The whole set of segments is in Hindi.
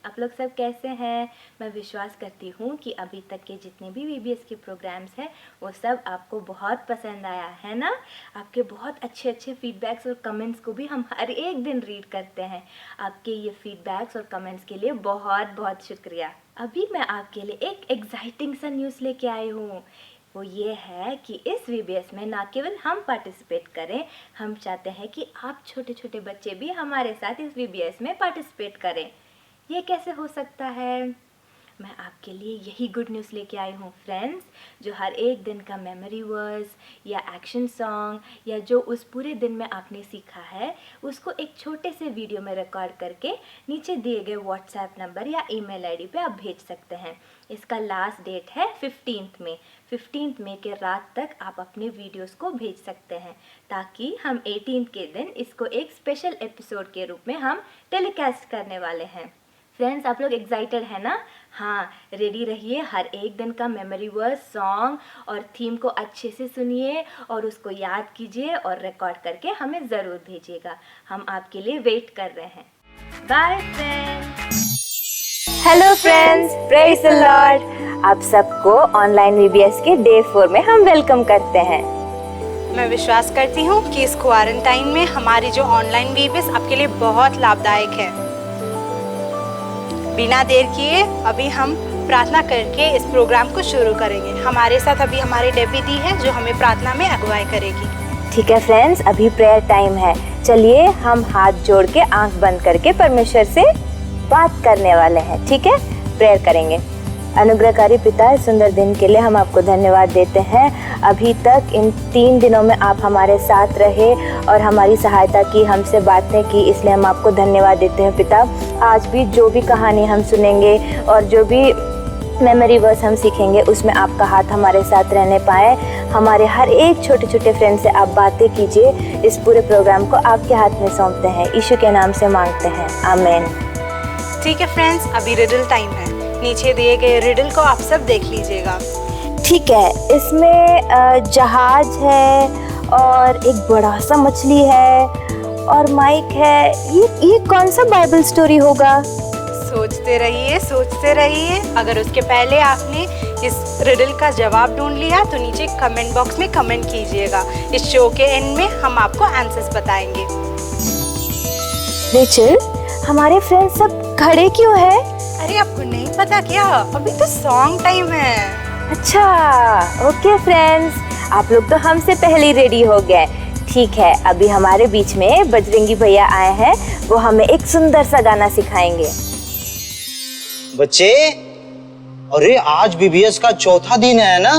आप लोग सब कैसे हैं? मैं विश्वास करती हूँ कि अभी तक के जितने भी वीबीएस के प्रोग्राम्स हैं वो सब आपको बहुत पसंद आया है ना। आपके बहुत अच्छे अच्छे फीडबैक्स और कमेंट्स को भी हम हर एक दिन रीड करते हैं। आपके ये फीडबैक्स और कमेंट्स के लिए बहुत बहुत शुक्रिया। अभी मैं आपके लिए एक एग्जाइटिंग सा न्यूज़ लेके आई हूँ। वो ये है कि इस वीबीएस में ना केवल हम पार्टिसिपेट करें, हम चाहते हैं कि आप छोटे छोटे बच्चे भी हमारे साथ इस वीबीएस में पार्टिसिपेट करें। ये कैसे हो सकता है? मैं आपके लिए यही गुड न्यूज़ लेके आई हूँ फ्रेंड्स। जो हर एक दिन का मेमोरी वर्स या एक्शन सॉन्ग या जो उस पूरे दिन में आपने सीखा है उसको एक छोटे से वीडियो में रिकॉर्ड करके नीचे दिए गए व्हाट्सएप नंबर या ईमेल आईडी पे आप भेज सकते हैं। इसका लास्ट डेट है 15 मई के रात तक आप अपने वीडियोस को भेज सकते हैं, ताकि हम 18 के दिन इसको एक स्पेशल एपिसोड के रूप में हम टेलीकास्ट करने वाले हैं। फ्रेंड्स, आप लोग एक्साइटेड है ना? हाँ, रेडी रहिए। हर एक दिन का मेमोरी वर्स, सॉन्ग और थीम को अच्छे से सुनिए और उसको याद कीजिए और रिकॉर्ड करके हमें ज़रूर भेजिएगा। हम आपके लिए वेट कर रहे हैं। Bye friends. Hello friends, praise the Lord. आप सबको ऑनलाइन वीबीएस के डे 4 में हम वेलकम करते हैं। मैं विश्वास करती हूँ कि इस क्वारंटाइन में हमारी जो ऑनलाइन वीबीएस आपके लिए बहुत लाभदायक है। बिना देर किए अभी हम प्रार्थना करके इस प्रोग्राम को शुरू करेंगे। हमारे साथ अभी हमारी डेबी दी है जो हमें प्रार्थना में अगुवाई करेगी। ठीक है फ्रेंड्स, अभी प्रेयर टाइम है। चलिए हम हाथ जोड़ के आंख बंद करके परमेश्वर से बात करने वाले हैं। ठीक है, प्रेयर करेंगे। अनुग्रहकारी पिता, इस सुंदर दिन के लिए हम आपको धन्यवाद देते हैं। अभी तक इन 3 दिनों में आप हमारे साथ रहे और हमारी सहायता की, हमसे बातें की, इसलिए हम आपको धन्यवाद देते हैं पिता। आज भी जो भी कहानी हम सुनेंगे और जो भी मेमोरी वर्स हम सीखेंगे उसमें आपका हाथ हमारे साथ रहने पाए। हमारे हर एक छोटे छोटे फ्रेंड से आप बातें कीजिए। इस पूरे प्रोग्राम को आपके हाथ में सौंपते हैं, यीशु के नाम से मांगते हैं, आमीन। ठीक है फ्रेंड्स, अभी रिडल टाइम है। नीचे दिए गए रिडल को आप सब देख लीजिएगा। ठीक है, इसमें जहाज है और एक बड़ा सा मछली है और माइक है। ये कौन सा बाइबल स्टोरी होगा? सोचते रहिए। अगर उसके पहले आपने इस रिडल का जवाब ढूंढ लिया तो नीचे कमेंट बॉक्स में कमेंट कीजिएगा। इस शो के एंड में हम आपको आंसर्स बताएंगे। रेचल, हमारे फ्रेंड्स सब खड़े क्यों है? अरे आपको नहीं पता क्या? अभी तो सॉन्ग टाइम है। अच्छा, ओके फ्रेंड्स, आप लोग तो हमसे पहले ही रेडी हो गए। ठीक है, अभी हमारे बीच में बजरंगी भैया आए हैं। वो हमें एक सुंदर सा गाना सिखाएंगे। बच्चे, अरे आज बीबीएस का चौथा दिन है ना?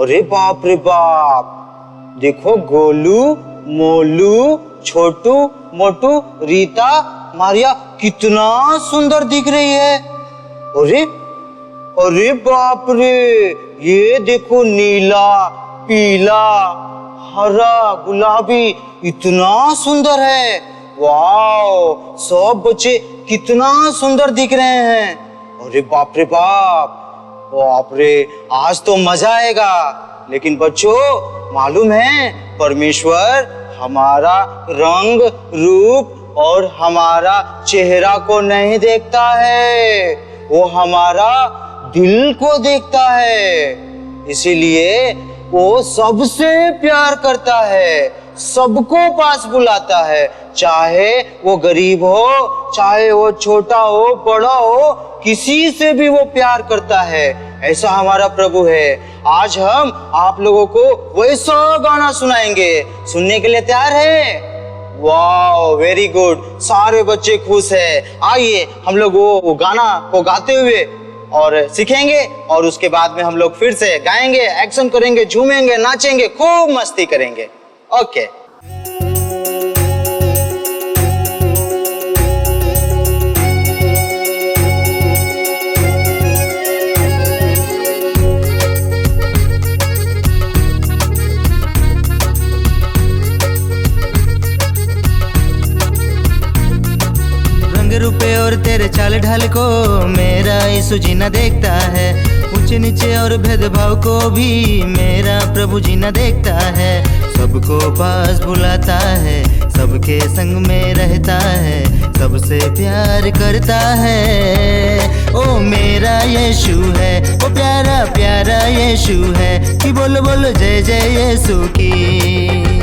अरे बाप रे बाप, देखो गोलू, मोलू, छोटू, मोटू, रीता, मारिया कितना सुंदर दिख रही है। अरे बाप रे, ये देखो नीला, पीला, हरा, गुलाबी, इतना सुंदर है। वाओ, सब बच्चे कितना सुंदर दिख रहे हैं। अरे बाप रे बाप रे, आज तो मजा आएगा। लेकिन बच्चों, मालूम है परमेश्वर हमारा रंग, रूप और हमारा चेहरा को नहीं देखता है, वो हमारा दिल को देखता है। इसीलिए वो सबसे प्यार करता है, सबको पास बुलाता है, चाहे वो गरीब हो, चाहे वो छोटा हो, बड़ा हो, किसी से भी वो प्यार करता है। ऐसा हमारा प्रभु है। आज हम आप लोगों को वैसा गाना सुनाएंगे। सुनने के लिए तैयार है? वाओ, वेरी गुड, सारे बच्चे खुश हैं। आइए हम लोग वो गाना को गाते हुए और सीखेंगे और उसके बाद में हम लोग फिर से गाएंगे, एक्शन करेंगे, झूमेंगे, नाचेंगे, खूब मस्ती करेंगे। ओके। रूपे और तेरे चाल ढाल को मेरा यीशु जीना देखता है। ऊंचे नीचे और भेदभाव को भी मेरा प्रभु जी न देखता है। सबको पास बुलाता है, सबके संग में रहता है, सबसे प्यार करता है। ओ मेरा यीशु है, ओ प्यारा प्यारा यीशु है, कि बोलो बोलो जय जय यीशु की।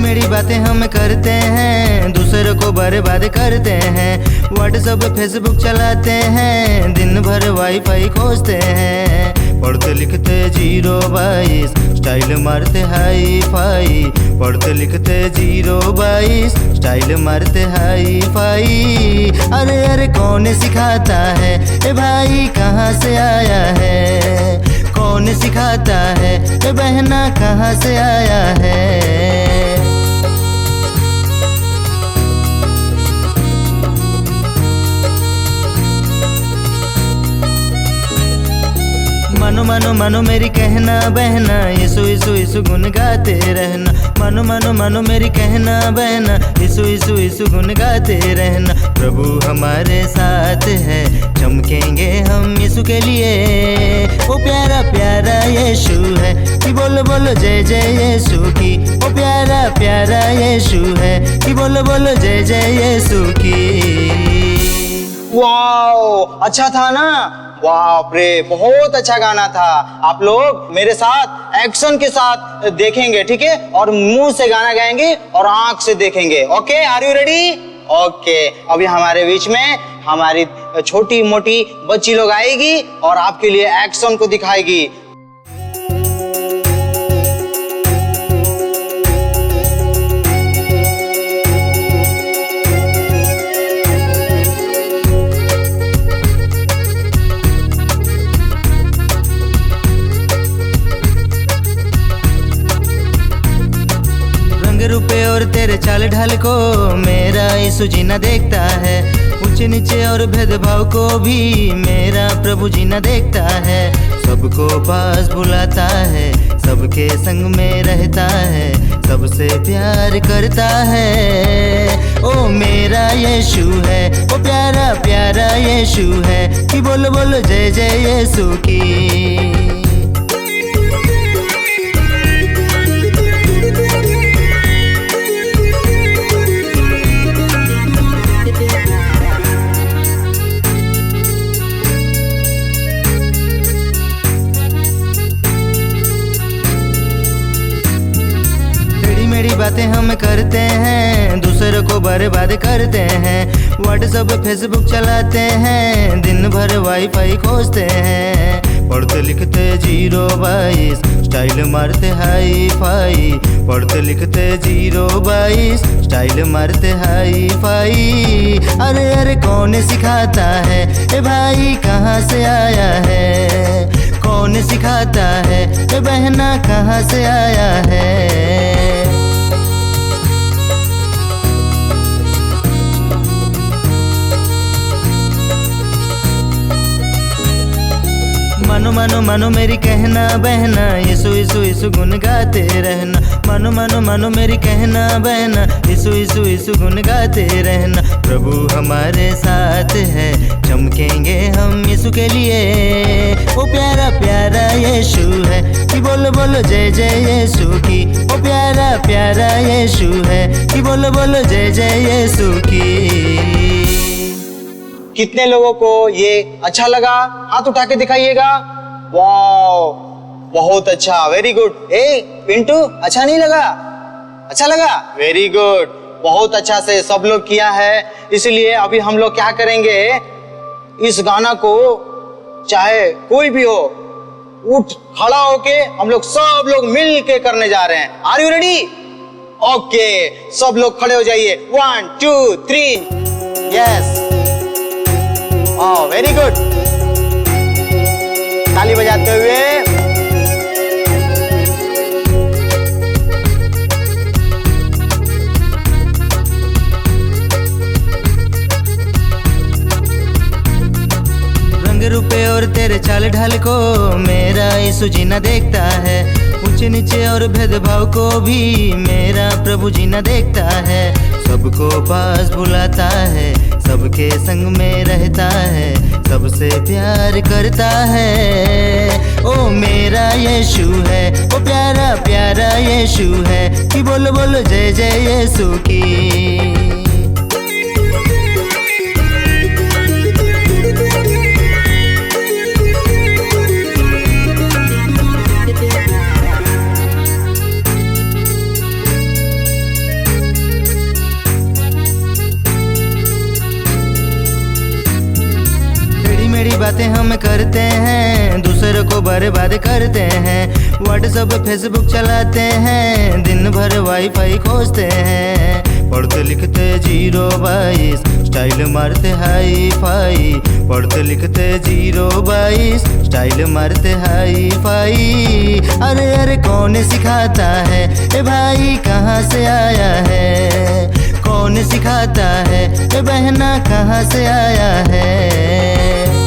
मेरी बातें हम करते हैं, दूसरों को बर्बाद करते हैं। व्हाट्सएप फेसबुक चलाते हैं, दिन भर वाईफाई खोजते हैं। पढ़ते लिखते 022, स्टाइल मारते हाई फाई। पढ़ते लिखते 022, स्टाइल मारते हाई फाई। अरे अरे कौन सिखाता है ए भाई, कहाँ से आया है? कौन सिखाता है ए बहना, कहाँ से आया है? मानो मानो मानो मेरी कहना बहना, यीशु यीशु यीशु गुन गाते रहना। मानो मानो मानो मेरी कहना बहना, यीशु यीशु यीशु गुन गाते रहना। प्रभु हमारे साथ है, चमकेंगे हम यीशु के लिए। वो प्यारा प्यारा यीशु है, कि बोलो बोलो जय जय यीशु की। वो प्यारा प्यारा यीशु है, कि बोलो बोलो जय जय यीशु की। वाओ, अच्छा था ना? बाप रे, बहुत अच्छा गाना था। आप लोग मेरे साथ एक्शन के साथ देखेंगे, ठीक है? और मुंह से गाना गाएंगे और आंख से देखेंगे। Okay, are you ready? Okay, अभी हमारे बीच में हमारी छोटी मोटी बच्ची लोग आएगी और आपके लिए एक्शन को दिखाएगी। रूपे और तेरे चाल ढाल को मेरा यीशु जी न देखता है। ऊंचे नीचे और भेदभाव को भी मेरा प्रभु जी न देखता है। सबको पास बुलाता है, सबके संग में रहता है, सबसे प्यार करता है। ओ मेरा यीशु है, ओ प्यारा प्यारा यीशु है, कि बोलो बोलो जय जय यीशु की। मेरी बातें हम करते हैं, दूसरों को बर्बाद करते हैं। व्हाट्सएप फेसबुक चलाते हैं, दिन भर वाईफाई खोजते हैं। पढ़ते लिखते 022, स्टाइल मारते हाई फाई। पढ़ते लिखते 022, स्टाइल मारते हाई फाई। अरे अरे कौन सिखाता है ए भाई, कहाँ से आया है? कौन सिखाता है ए बहना, कहाँ से आया है? मानो मानो मानो मेरी कहना बहना, यीशु यीशु यीशु गुन गाते रहना। मानो मानो मानो मेरी कहना बहना, यीशु यीशु यीशु गुन गाते रहना। प्रभु हमारे साथ है, चमकेंगे हम यीशु के लिए। वो प्यारा प्यारा यीशु है, कि बोलो बोलो जय जय यीशु की। वो प्यारा प्यारा यीशु है, कि बोलो बोलो जय जय यीशु की। कितने लोगों को ये अच्छा लगा? हाथ उठा के दिखाइएगा। वाओ, बहुत अच्छा, वेरी गुड। ए पिंटू, अच्छा नहीं लगा? अच्छा लगा? वेरी गुड, बहुत अच्छा से सब लोग किया है। इसलिए अभी हम लोग क्या करेंगे, इस गाना को चाहे कोई भी हो, उठ खड़ा होके हम लोग सब लोग मिल के करने जा रहे हैं। Are you ready? ओके, सब लोग खड़े हो जाइए। 1 2 3, यस। ओह, वेरी गुड, ताली बजाते हुए। और तेरे चाल ढाल को मेरा यीशु जी न देखता है। ऊंचे नीचे और भेदभाव को भी मेरा प्रभु जी न देखता है। सबको पास बुलाता है, सबके संग में रहता है, सबसे प्यार करता है। ओ मेरा यीशु है, ओ प्यारा प्यारा यीशु है, कि बोलो बोलो जय जय यीशु की। बातें हम करते हैं, दूसरों को बर्बाद करते हैं। व्हाट्सएप फेसबुक चलाते हैं, दिन भर वाईफाई खोजते हैं। पढ़ते लिखते 022, स्टाइल मारते हाई फाई। पढ़ते लिखते 022, स्टाइल मारते हाई फाई। अरे अरे कौन सिखाता है ए भाई, कहाँ से आया है? कौन सिखाता है ए बहना, कहाँ से आया है?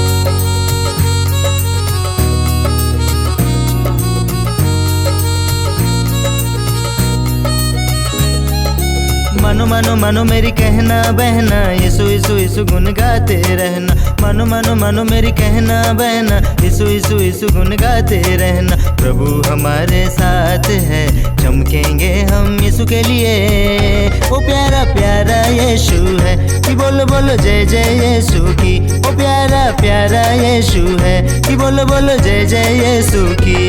मानो मानो मानो मेरी कहना बहना, यीशु यीशु यीशु गुन गाते रहना। मानो मानो मानो मेरी कहना बहना, यीशु यीशु यीशु गुन गाते रहना। प्रभु हमारे साथ है, चमकेंगे हम यीशु के लिए। वो प्यारा प्यारा यीशु है, कि बोलो बोलो जय जय यीशु की। वो प्यारा प्यारा यीशु है, कि बोलो बोलो जय जय यीशु की।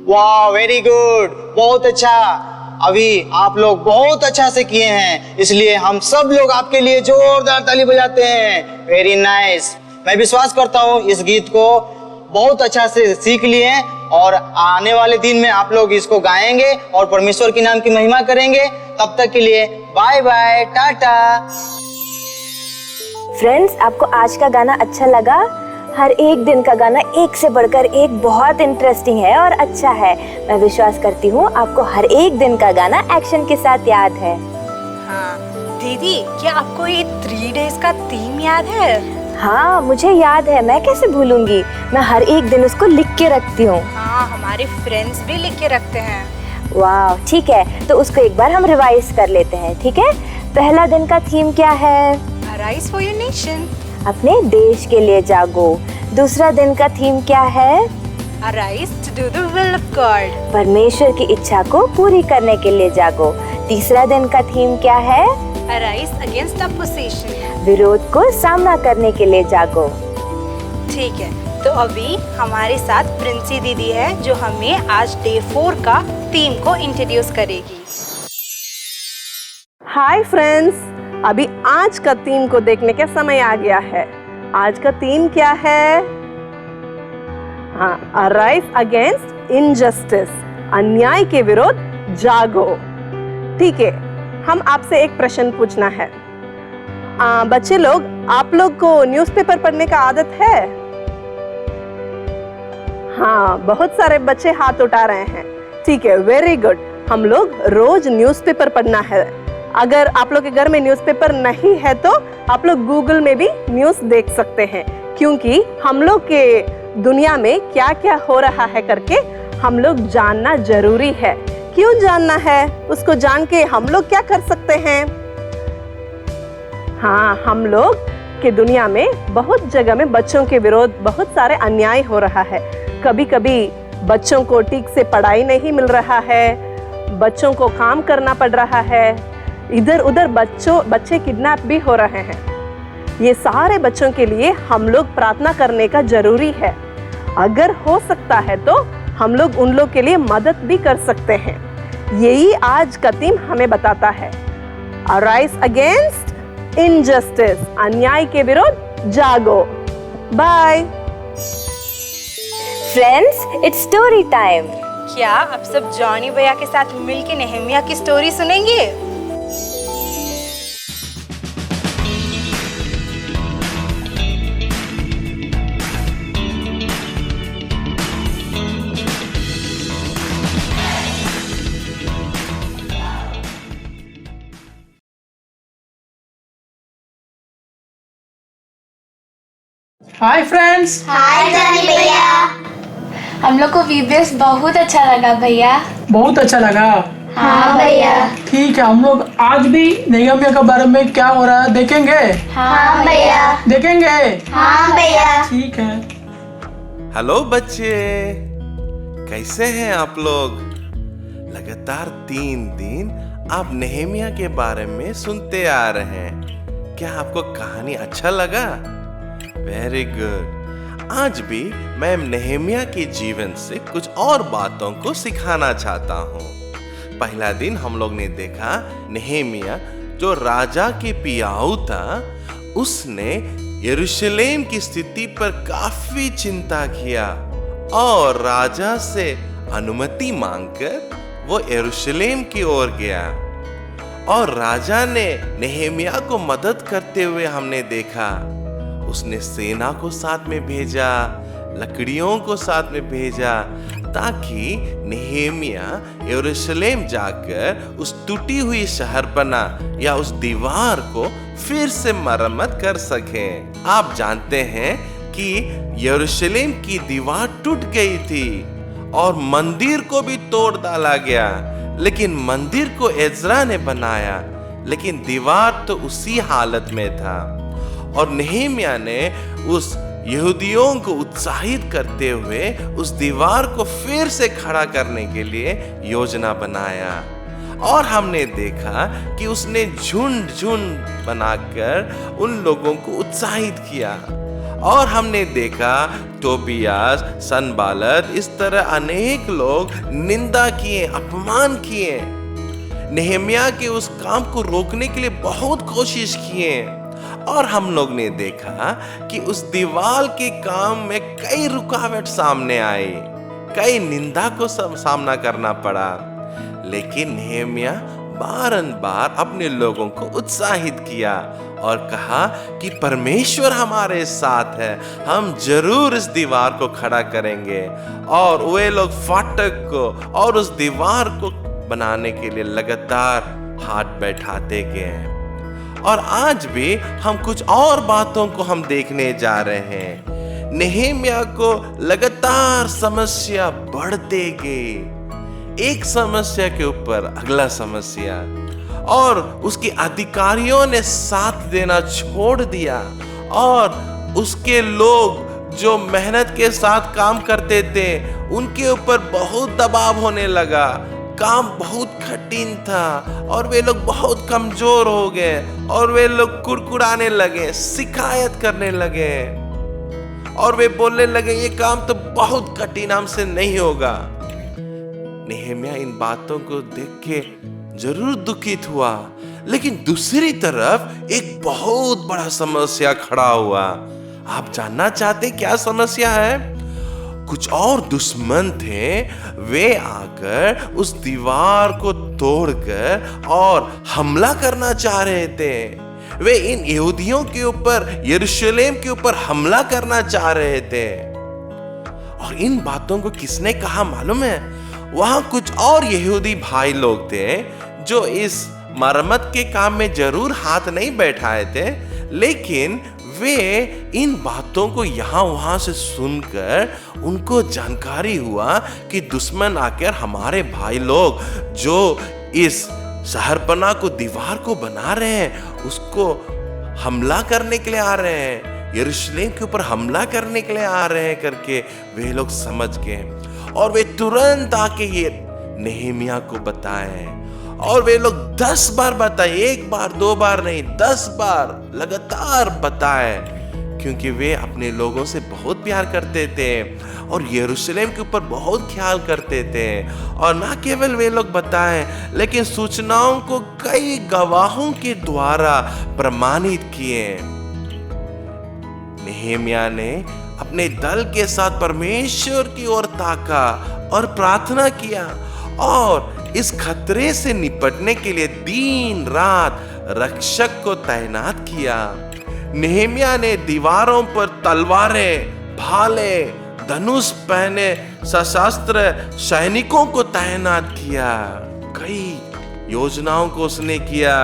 वाह, वेरी गुड, बहुत अच्छा। अभी आप लोग बहुत अच्छा से किए हैं, इसलिए हम सब लोग आपके लिए जोरदार ताली बजाते हैं। Very nice. मैं विश्वास करता हूँ इस गीत को बहुत अच्छा से सीख लिए और आने वाले दिन में आप लोग इसको गाएंगे और परमेश्वर के नाम की महिमा करेंगे। तब तक के लिए बाय बाय, टाटा। फ्रेंड्स, आपको आज का गाना अच्छा लगा? हर एक दिन का गाना एक से बढ़कर एक बहुत इंटरेस्टिंग है और अच्छा है। मैं विश्वास करती हूँ आपको हर एक दिन का गाना एक्शन के साथ याद है। हाँ दीदी, क्या आपको ये 3 डेज का थीम याद है? हाँ, मुझे याद है, मैं कैसे भूलूंगी। मैं हर एक दिन उसको लिख के रखती हूँ। हाँ, हमारे फ्रेंड्स भी लिख के रखते हैं। वाह, ठीक है, तो उसको एक बार हम रिवाइज कर लेते हैं, ठीक है? पहला दिन का थीम क्या है? अराइज फॉर योर नेशन, अपने देश के लिए जागो। दूसरा दिन का थीम क्या है? Arise to do the will of God, परमेश्वर की इच्छा को पूरी करने के लिए जागो। तीसरा दिन का थीम क्या है? अराइज अगेंस्ट अपोजिशन, विरोध को सामना करने के लिए जागो। ठीक है, तो अभी हमारे साथ प्रिंसी दीदी है जो हमें आज डे 4 का थीम को इंट्रोड्यूस करेगी। हाय फ्रेंड्स, अभी आज का थीम को देखने का समय आ गया है। आज का थीम क्या है? हाँ, अराइज अगेंस्ट इनजस्टिस, अन्याय के विरोध जागो। ठीक है, हम आपसे एक प्रश्न पूछना है। बच्चे लोग, आप लोग को न्यूज़पेपर पढ़ने का आदत है? हाँ, बहुत सारे बच्चे हाथ उठा रहे हैं। ठीक है, वेरी गुड। हम लोग रोज न्यूज़पेपर पढ़ना है। अगर आप लोग के घर में न्यूज़पेपर नहीं है तो आप लोग गूगल में भी न्यूज़ देख सकते हैं, क्योंकि हम लोग के दुनिया में क्या क्या हो रहा है करके हम लोग जानना जरूरी है। क्यों जानना है? उसको जान के हम लोग क्या कर सकते हैं? हाँ, हम लोग के दुनिया में बहुत जगह में बच्चों के विरोध बहुत सारे अन्याय हो रहा है। कभी कभी बच्चों को ठीक से पढ़ाई नहीं मिल रहा है, बच्चों को काम करना पड़ रहा है, इधर उधर बच्चे किडनैप भी हो रहे हैं। ये सारे बच्चों के लिए हम लोग प्रार्थना करने का जरूरी है। अगर हो सकता है तो हम लोग उन लोग के लिए मदद भी कर सकते हैं। यही आज का थीम हमें बताता है। अराइज अगेंस्ट इनजस्टिस, अन्याय के विरोध जागो। Bye friends, it's story time. क्या आप सब जॉनी भैया के साथ मिलके नेहमिया की स्टोरी सुनेंगे? Hi friends. हम लोग को वीबीएस बहुत अच्छा लगा भैया। बहुत अच्छा लगा। हाँ भैया। ठीक है, हम लोग आज भी नेहेमिया के बारे में क्या हो रहा है देखेंगे। हाँ भैया। देखेंगे। हाँ भैया। ठीक है। हेलो बच्चे, कैसे हैं आप लोग? लगातार 3 दिन आप नेहेमिया के बारे में सुनते आ रहे हैं। क्या आपको कहानी अच्छा लगा? Very good. आज भी मैं नेहेमिया के जीवन से कुछ और बातों को सिखाना चाहता हूँ। पहला दिन हम लोग ने देखा नेहेमिया जो राजा के पियाऊ था, उसने यरूशलेम की स्थिति पर काफी चिंता किया और राजा से अनुमति मांगकर वो यरूशलेम की ओर गया। और राजा ने नेहेमिया को मदद करते हुए हमने देखा। उसने सेना को साथ में भेजा, लकड़ियों को साथ में भेजा, ताकि नेहेमिया यरूशलेम जाकर उस टूटी हुई शहरपना या उस दीवार को फिर से मरम्मत कर सके। आप जानते हैं कि यरूशलेम की दीवार टूट गई थी और मंदिर को भी तोड़ डाला गया, लेकिन मंदिर को एज्रा ने बनाया, लेकिन दीवार तो उसी हालत में था। और नेहेमिया ने उस यहूदियों को उत्साहित करते हुए उस दीवार को फिर से खड़ा करने के लिए योजना बनाया। और हमने देखा कि उसने झुंड झुंड बनाकर उन लोगों को उत्साहित किया। और हमने देखा टोबियास, सनबालत, इस तरह अनेक लोग निंदा किए, अपमान किए, नेहेमिया के उस काम को रोकने के लिए बहुत कोशिश किए। और हम लोग ने देखा कि उस दीवार के काम में कई रुकावट सामने आई, कई निंदा को सामना करना पड़ा, लेकिन नेहेमिया बारंबार अपने लोगों को उत्साहित किया और कहा कि परमेश्वर हमारे साथ है, हम जरूर इस दीवार को खड़ा करेंगे। और वे लोग फाटक को और उस दीवार को बनाने के लिए लगातार हाथ बैठाते गए। और आज भी हम कुछ और बातों को हम देखने जा रहे हैं। नेहेमिया को लगातार समस्या बढ़ते गई, एक समस्या के ऊपर अगला समस्या, और उसके अधिकारियों ने साथ देना छोड़ दिया और उसके लोग जो मेहनत के साथ काम करते थे उनके ऊपर बहुत दबाव होने लगा। काम बहुत कठिन था और वे लोग बहुत कमजोर हो गए और वे लोग कुड़कुड़ाने लगे, शिकायत करने लगे और वे बोलने लगे ये काम तो बहुत कठिन, हमसे नहीं होगा। नेहेमिया इन बातों को देख के जरूर दुखित हुआ, लेकिन दूसरी तरफ एक बहुत बड़ा समस्या खड़ा हुआ। आप जानना चाहते क्या समस्या है? कुछ और दुश्मन थे, वे आकर उस दीवार को तोड़कर और हमला करना चाह रहे थे। वे इन यहूदियों के ऊपर, यरूशलेम के ऊपर हमला करना चाह रहे थे। और इन बातों को किसने कहा मालूम है? वहां कुछ और यहूदी भाई लोग थे जो इस मरम्मत के काम में जरूर हाथ नहीं बैठाए थे, लेकिन वे इन बातों को यहाँ वहाँ से सुनकर उनको जानकारी हुआ कि दुश्मन आकर हमारे भाई लोग जो इस शहरपना को, दीवार को बना रहे हैं, उसको हमला करने के लिए आ रहे हैं, यरूशलेम के ऊपर हमला करने के लिए आ रहे हैं करके वे लोग समझ गए। और वे तुरंत आके ये नेहेमिया को बताए और वे लोग 10 बार बताए, 1 बार 2 बार नहीं, 10 बार लगातार बताए, क्योंकि वे अपने लोगों से बहुत प्यार करते थे और यरूशलेम के ऊपर बहुत ख्याल करते थे। और ना केवल वे लोग बताए, लेकिन सूचनाओं को कई गवाहों के द्वारा प्रमाणित किए। नेहेमिया ने अपने दल के साथ परमेश्वर की ओर ताका और प्रार्थना किया और इस खतरे से निपटने के लिए दिन रात रक्षक को तैनात किया। नेहेमिया ने दीवारों पर तलवारें, भाले, धनुष पहने सशस्त्र सैनिकों को तैनात किया। कई योजनाओं को उसने किया।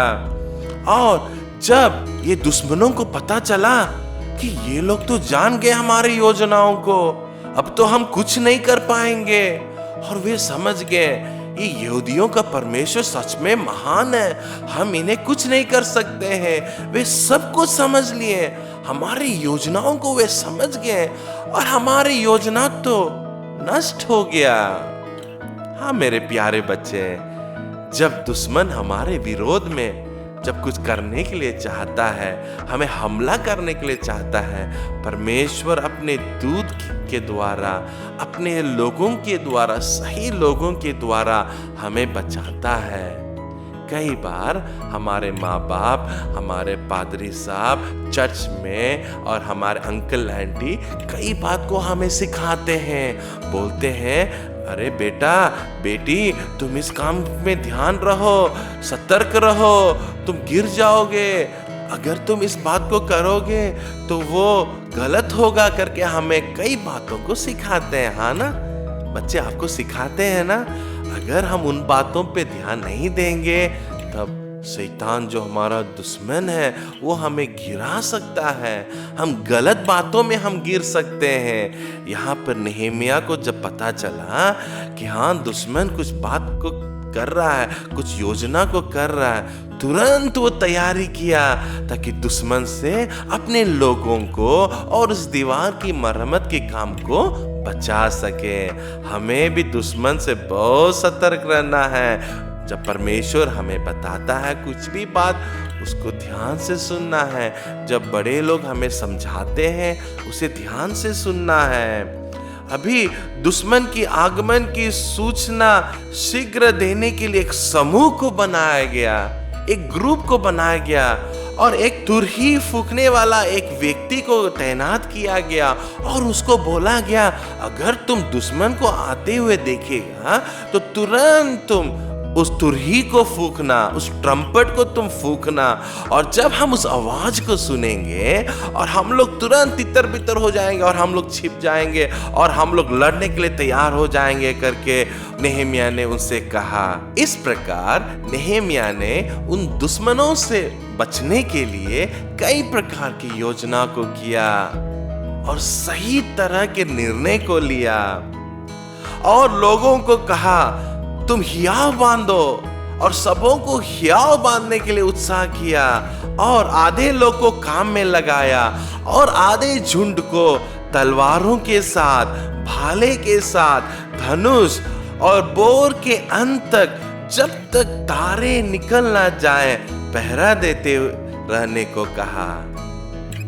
और जब ये दुश्मनों को पता चला कि ये लोग तो जान गए हमारी योजनाओं को, अब तो हम कुछ नहीं कर पाएंगे। और वे समझ गए ये यहूदियों का परमेश्वर सच में महान है, हम इन्हें कुछ नहीं कर सकते हैं। वे सब कुछ समझ लिए, हमारी योजनाओं को वे समझ गए और हमारी योजना तो नष्ट हो गया। हाँ मेरे प्यारे बच्चे, जब दुश्मन हमारे विरोध में जब कुछ करने के लिए चाहता है, हमें हमला करने के लिए चाहता है, परमेश्वर अपने दूत के द्वारा, अपने लोगों के द्वारा, सही लोगों के द्वारा हमें बचाता है। कई बार हमारे माँ बाप, हमारे पादरी साहब चर्च में और हमारे अंकल आंटी कई बात को हमें सिखाते हैं, बोलते हैं अरे बेटा बेटी तुम इस काम में ध्यान रहो, सतर्क रहो, तुम गिर जाओगे, अगर तुम इस बात को करोगे तो वो गलत होगा करके हमें कई बातों को सिखाते हैं। हाँ ना बच्चे, आपको सिखाते हैं ना। अगर हम उन बातों पे ध्यान नहीं देंगे तब शैतान जो हमारा दुश्मन है वो हमें गिरा सकता है, हम गलत बातों में हम गिर सकते हैं। यहाँ पर नेहेमिया को जब पता चला कि हाँ दुश्मन कुछ बात को कर रहा है, कुछ योजना को कर रहा है, तुरंत वो तैयारी किया ताकि दुश्मन से अपने लोगों को और उस दीवार की मरम्मत के काम को बचा सके। हमें भी दुश्मन से बहुत सतर्क रहना है। जब परमेश्वर हमें बताता है कुछ भी बात, उसको ध्यान से सुनना है। जब बड़े लोग हमें समझाते हैं उसे ध्यान से सुनना है। अभी दुश्मन की आगमन की सूचना शीघ्र देने के लिए एक समूह को बनाया गया, एक ग्रुप को बनाया गया और एक तुरही फूंकने वाला एक व्यक्ति को तैनात किया गया और उसको बोला गया अगर तुम दुश्मन को आते हुए देखेगा तो तुरंत तुम उस तुरही को फूंकना, उस ट्रम्पेट को तुम फूंकना। और जब हम उस आवाज को सुनेंगे और हम लोग तुरंत तितर बितर हो जाएंगे और हम लोग छिप जाएंगे और हम लोग लड़ने के लिए तैयार हो जाएंगे करके नेहेमिया ने उनसे कहा। इस प्रकार नेहेमिया ने उन दुश्मनों से बचने के लिए कई प्रकार की योजना को किया और सही तरह के निर्णय को लिया और लोगों को कहा तुम हियाव बांधो और सबों को हियाव बांधने के लिए उत्साह किया और आधे लोग को काम में लगाया और आधे झुंड को तलवारों के साथ, भाले के साथ, धनुष और बोर के अंत तक जब तक तारे निकल ना जाए पहरा देते रहने को कहा।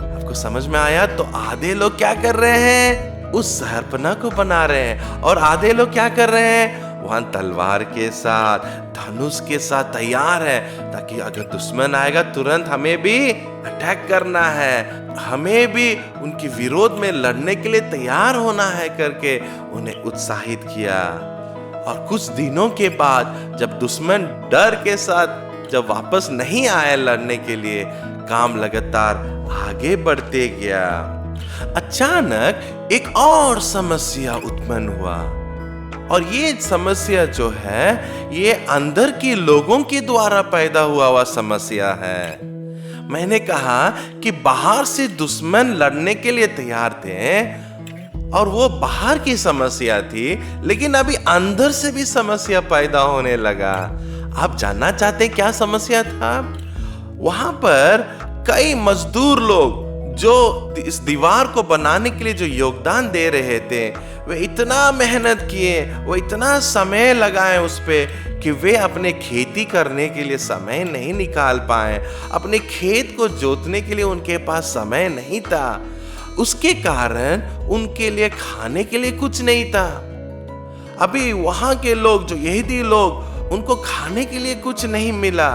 आपको समझ में आया? तो आधे लोग क्या कर रहे हैं? उस शहरपना को बना रहे हैं और आधे लोग क्या कर रहे हैं? वहां तलवार के साथ, धनुष के साथ तैयार है ताकि अगर दुश्मन आएगा तुरंत हमें भी अटैक करना है, हमें भी उनके विरोध में लड़ने के लिए तैयार होना है करके उन्हें उत्साहित किया। और कुछ दिनों के बाद जब दुश्मन डर के साथ जब वापस नहीं आए लड़ने के लिए, काम लगातार आगे बढ़ते गया। अचानक एक और समस्या उत्पन्न हुआ और ये समस्या जो है ये अंदर के लोगों के द्वारा पैदा हुआ समस्या है। मैंने कहा कि बाहर से दुश्मन लड़ने के लिए तैयार थे और वो बाहर की समस्या थी, लेकिन अभी अंदर से भी समस्या पैदा होने लगा। आप जानना चाहते हैं क्या समस्या था? वहां पर कई मजदूर लोग जो इस दीवार को बनाने के लिए जो योगदान दे रहे थे, वे इतना मेहनत किए, वो इतना समय लगाए उस पे कि वे अपने खेती करने के लिए समय नहीं निकाल पाए, अपने खेत को जोतने के लिए उनके पास समय नहीं था। उसके कारण उनके लिए खाने के लिए कुछ नहीं था। अभी वहां के लोग जो यहूदी लोग, उनको खाने के लिए कुछ नहीं मिला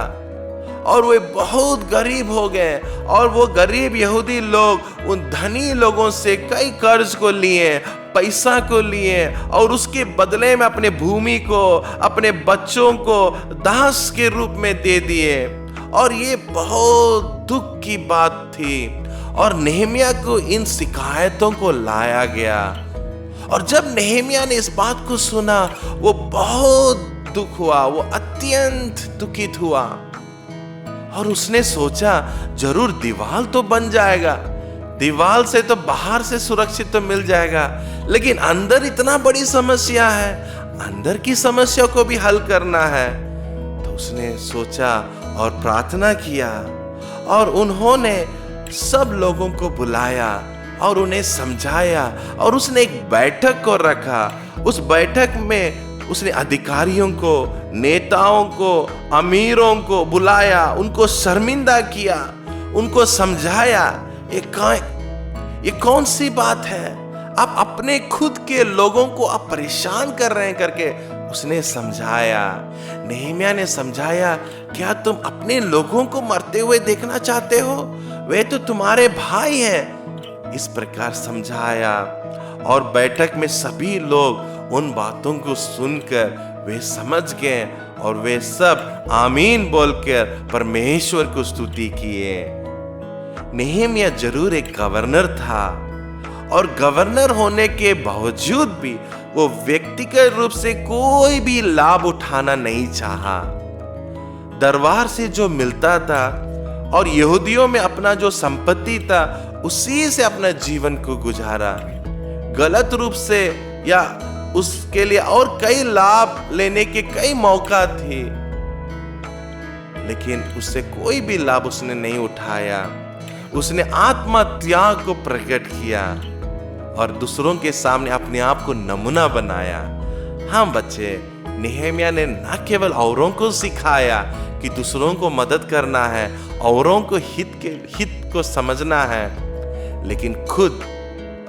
और वे बहुत गरीब हो गए और वो गरीब यहूदी लोग उन धनी लोगों से कई कर्ज को लिए, पैसा को लिए और उसके बदले में अपने भूमि को, अपने बच्चों को दास के रूप में दे दिए। और ये बहुत दुख की बात थी और नेहेमिया को इन शिकायतों को लाया गया। और जब नेहेमिया ने इस बात को सुना वो बहुत दुख हुआ, वो अत्यंत दुखित हुआ और उसने सोचा जरूर दीवार तो बन जाएगा, दीवार से तो बाहर से सुरक्षित तो मिल जाएगा, लेकिन अंदर इतना बड़ी समस्या है, अंदर की समस्या को भी हल करना है। तो उसने सोचा और प्रार्थना किया, और उन्होंने सब लोगों को बुलाया और उन्हें समझाया, और उसने एक बैठक को रखा। उस बैठक में उसने अधिकारियों को, नेताओं को, अमीरों को बुलाया, उनको शर्मिंदा किया, उनको समझाया ये कौन सी बात है, आप अपने खुद के लोगों को आप परेशान कर रहे हैं करके उसने समझाया। नेहेमिया ने समझाया, क्या तुम अपने लोगों को मरते हुए देखना चाहते हो? वे तो तुम्हारे भाई हैं। इस प्रकार समझाया, और बैठक में सभी लोग उन बातों को सुनकर वे समझ गए, और वे सब आमीन बोलकर परमेश्वर को स्तुति किए। नेहेमिया जरूर एक गवर्नर था, और गवर्नर होने के बावजूद भी वो व्यक्तिगत रूप से कोई भी लाभ उठाना नहीं चाहा। दरबार से जो मिलता था और यहूदियों में अपना जो संपत्ति था, उसी से अपना जीवन को गुजारा। गलत रूप से या उसके लिए और कई लाभ लेने के कई मौका थे, लेकिन उससे कोई भी लाभ उसने नहीं उठाया। उसने आत्मा त्याग को प्रकट किया और दूसरों के सामने अपने आप को नमूना बनाया। हाँ बच्चे, नेहेमिया ने न केवल औरों को सिखाया कि दूसरों को मदद करना है, औरों को हित को समझना है, लेकिन खुद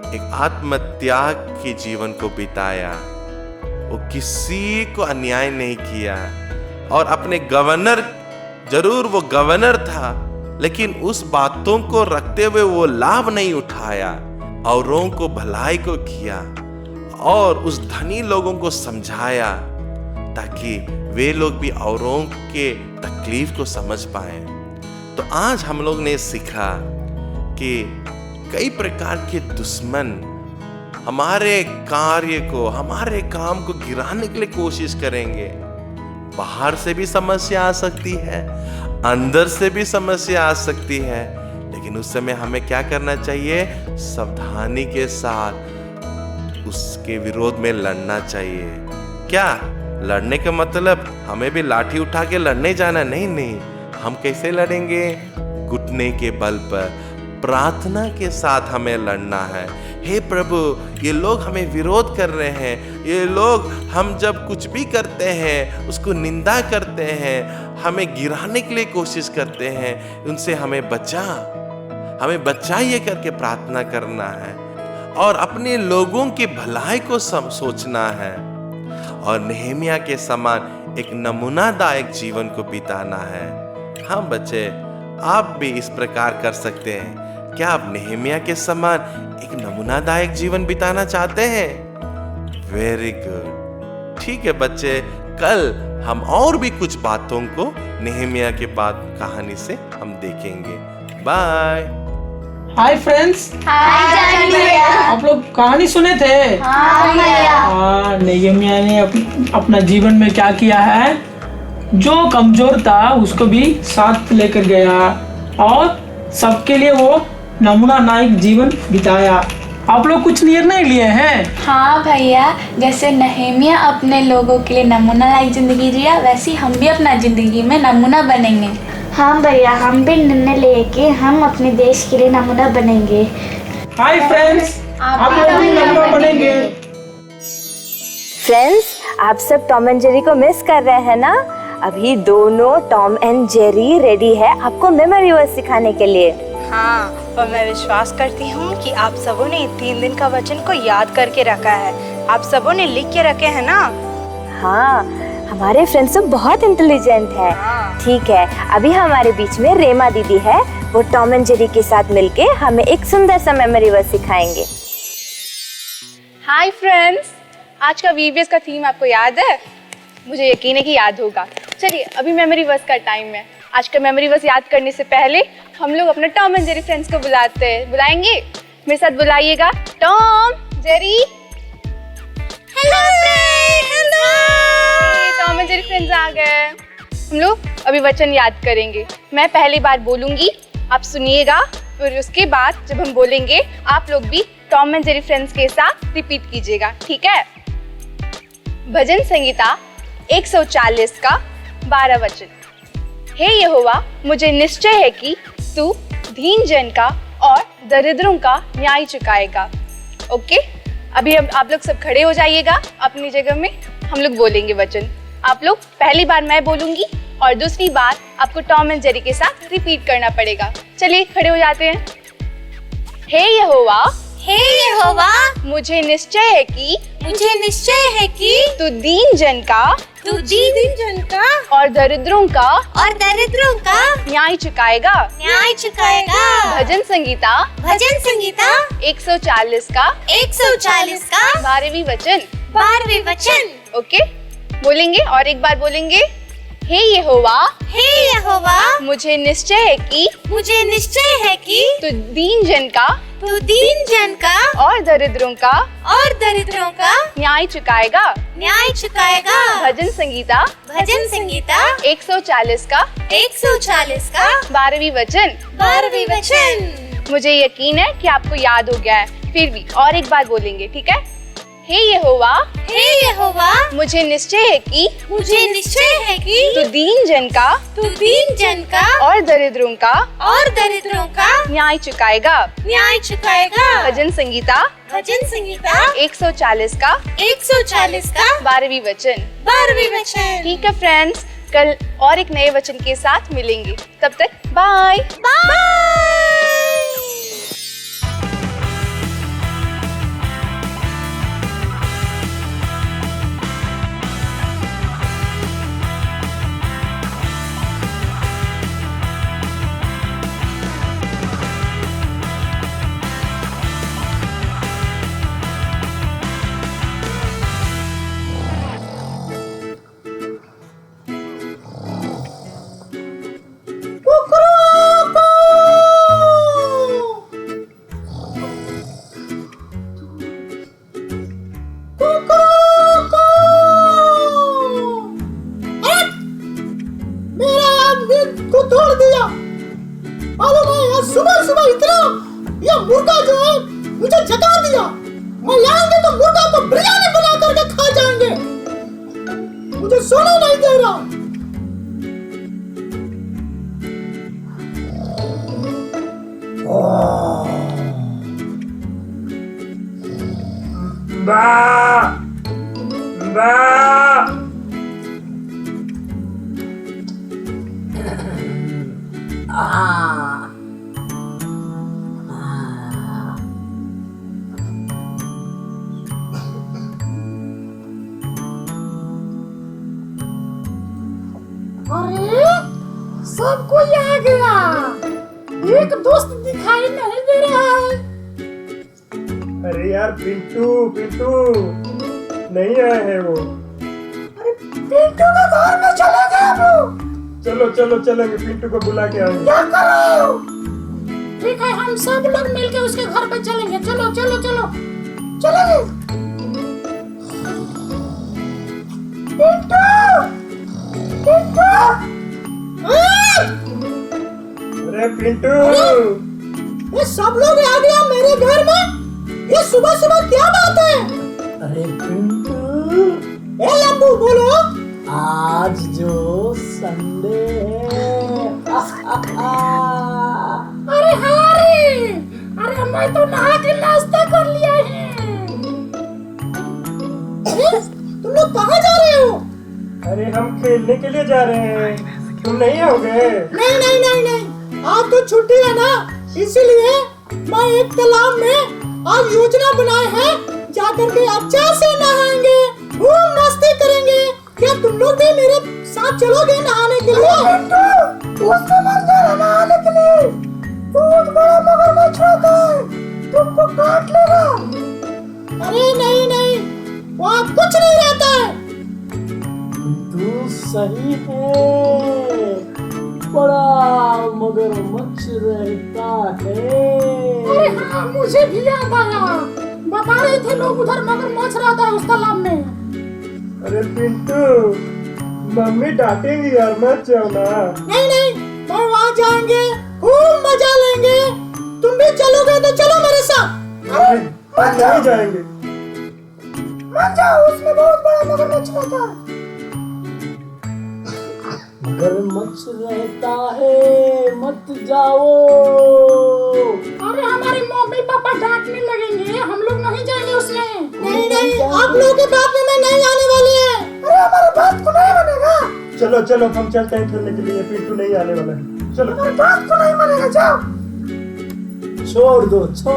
एक आत्म त्याग के जीवन को बिताया। वो किसी को अन्याय नहीं किया, और अपने गवर्नर, जरूर वो गवर्नर था, लेकिन उस बातों को रखते हुए वो लाभ नहीं उठाया, औरों को भलाई को किया और उस धनी लोगों को समझाया ताकि वे लोग भी औरों के तकलीफ को समझ पाए। तो आज हम लोग ने सीखा कि कई प्रकार के दुश्मन हमारे कार्य को, हमारे काम को गिराने के लिए कोशिश करेंगे। बाहर से भी समस्या आ सकती है, अंदर से भी समस्या आ सकती है, लेकिन उस समय हमें क्या करना चाहिए? सावधानी के साथ उसके विरोध में लड़ना चाहिए। क्या लड़ने का मतलब हमें भी लाठी उठा के लड़ने जाना? नहीं, हम कैसे लड़ेंगे? घुटने के बल पर, प्रार्थना के साथ हमें लड़ना है। हे प्रभु, ये लोग हमें विरोध कर रहे हैं, ये लोग हम जब कुछ भी करते हैं उसको निंदा करते हैं, हमें गिराने के लिए कोशिश करते हैं, उनसे हमें बचाइए करके प्रार्थना करना है, और अपने लोगों की भलाई को सोचना है, और नेहेमिया के समान एक नमूनादायक जीवन को बिताना है। हाँ बच्चे, आप भी इस प्रकार कर सकते हैं। क्या आप नेहेमिया के समान एक नमूनादायक जीवन बिताना चाहते हैं? Very good. ठीक है बच्चे, कल हम और भी कुछ बातों को नेहेमिया के बाद कहानी से हम देखेंगे। बाय। Hi friends. हाय जानी भैया। आप लोग कहानी सुने थे? हाँ भैया। हाँ, नेहेमिया ने अपना जीवन में क्या किया है? जो कमजोर था उसको भी साथ लेकर गया, और सबके लिए वो नमूना नायक जीवन बिताया। आप लोग कुछ निर्णय लिए हैं? हाँ भैया, जैसे नेहेमिया अपने लोगों के लिए नमूना लायक जिंदगी जिया, वैसे हम भी अपना जिंदगी में नमूना बनेंगे। हाँ भैया, हम भी निर्णय लेके हम अपने देश के लिए नमूना बनेंगे। हाय फ्रेंड्स, आप लोग भी नमूना बनेंगे। फ्रेंड्स, आप सब टॉम एंड जेरी को मिस कर रहे हैं ना? अभी दोनों टॉम एंड जेरी रेडी है आपको मेमोरी वर्स सिखाने के लिए। हाँ, और मैं विश्वास करती हूँ कि आप सबों ने 3 दिन का वचन को याद करके रखा है। आप सबों ने लिख के रखे हैं ना? हाँ, हमारे फ्रेंड्स तो बहुत इंटेलिजेंट है। ठीक है, अभी हमारे बीच में रेमा दीदी है, वो टॉम एंड जेरी के साथ मिलके हमें एक सुंदर सा मेमोरी वर्स सिखाएंगे। हाय फ्रेंड्स, आज का वीवीएस का थीम आपको याद है? मुझे यकीन है कि याद होगा। चलिए, अभी मेमोरी वर्स का टाइम है। आज का मेमोरी वर्स याद करने से पहले हम लोग अपने टॉम एंड जेरी फ्रेंड्स को बुलाएंगे। मेरे साथ बुलाइएगा। Tom, Jerry, hello friends. Tom and Jerry friends आ गए। हम लोग अभी वचन याद करेंगे। मैं पहली बार बोलूंगी, आप सुनिएगा फिर उसके बाद जब हम बोलेंगे आप लोग भी टॉम एंड जेरी फ्रेंड्स के साथ रिपीट कीजिएगा, ठीक है? भजन संहिता 140 का 12 वचन। हे यहोवा, मुझे निश्चय है कि तू दीन जन का और दरिद्रों का न्याय चुकाएगा। ओके, अभी आप लोग सब खड़े हो जाइएगा अपनी जगह में, हम लोग बोलेंगे वचन। आप लोग पहली बार मैं बोलूंगी और दूसरी बार आपको टॉम एंड जेरी के साथ रिपीट करना पड़ेगा। चलिए खड़े हो जाते हैं। हे यहोवा, हे यहोवा, मुझे निश्चय है कि तू दीन जन का और दरिद्रों का न्याय चुकाएगा। भजन संगीता 140 का 12वीं वचन। ओके, बोलेंगे और एक बार बोलेंगे। हे यहोवा, मुझे निश्चय है कि तू दीन जन का और दरिद्रों का न्याय चुकाएगा। भजन संगीता 140 का 12वीं वचन। मुझे यकीन है कि आपको याद हो गया है, फिर भी और एक बार बोलेंगे, ठीक है? हे यहोवा, मुझे निश्चय है कि तू दीन जन का और दरिद्रों का न्याय चुकाएगा। भजन संगीता 140 का 12वीं वचन। ठीक है फ्रेंड्स, कल और एक नए वचन के साथ मिलेंगे, तब तक बाय। सुबह इतना ये मुर्गा जो है मुझे जगा दिया। मैं आएंगे तो मुर्गा को बिरयानी बना करके खा जाएंगे। मुझे सोने नहीं दे रहा। अरे सब कोई आ गया, एक दोस्त दिखाई नहीं दे रहा है। अरे यार पिंटू नहीं आए हैं वो। अरे पिंटू के घर में चले गए वो। चलो चलेंगे, पिंटू को बुला के आएंगे। क्या करो? ठीक है, हम सब लोग मिलके उसके घर पे चलेंगे। चलो चलेंगे। अरे पिंटू, ये सब लोग आ गया मेरे घर में। ये सुबह क्या बात है? अरे पिंटू, ए लंबू बोलो। आज जो संडे है। अरे हारी, अरे मैं तो नहा के नाश्ता कर लिया है। तुम लोग कहाँ जा रहे हो? अरे हम खेलने के लिए जा रहे हैं, तुम नहीं आओगे? नहीं, आज तो छुट्टी है ना, इसीलिए मैं एक तालाब में आज योजना बनाए हैं, जाकर के अच्छा से नहाएंगे, खूब मस्ती करेंगे। क्या तुम लोग भी मेरे साथ चलोगे नहाने के लिए? उसको मत जाना नहाने के लिए, बहुत बड़ा मगरमच्छ होता है, तुमको काट लेगा। अरे नहीं, वहाँ कुछ नहीं रहता है। तू सही है, बड़ा मगरमच्छ रहता है। अरे हाँ, मुझे भी याद आया, बता रहे थे लोग उधर मगरमच्छ रहता है उस तालाब में। अरे पिंटू, मम्मी डांटेंगी यार, मत जाओ ना। नहीं, मैं वहाँ जाएंगे, खूब मजा लेंगे, चलोगे तो चलो मेरे साथ। हम नहीं जाएंगे। मत जाओ, उसमें बहुत बड़ा मगरमच्छ रहता है। मगरमच्छ रहता है, मत जाओ। अरे हमारे मम्मी पापा डांटने लगेंगे, हम लोग नहीं जाएंगे उसमें। नहीं नहीं, आप लोगों के बात में मैं नहीं आने वाली है। अरे हमारे बात को नहीं मानेगा। चलो चलो हम चलते हैं खेलने के लिए, पिंटू नहीं आने वाला है। चलो। हमारे बात को नहीं मानेगा, जाओ। छोड़ दो इसे।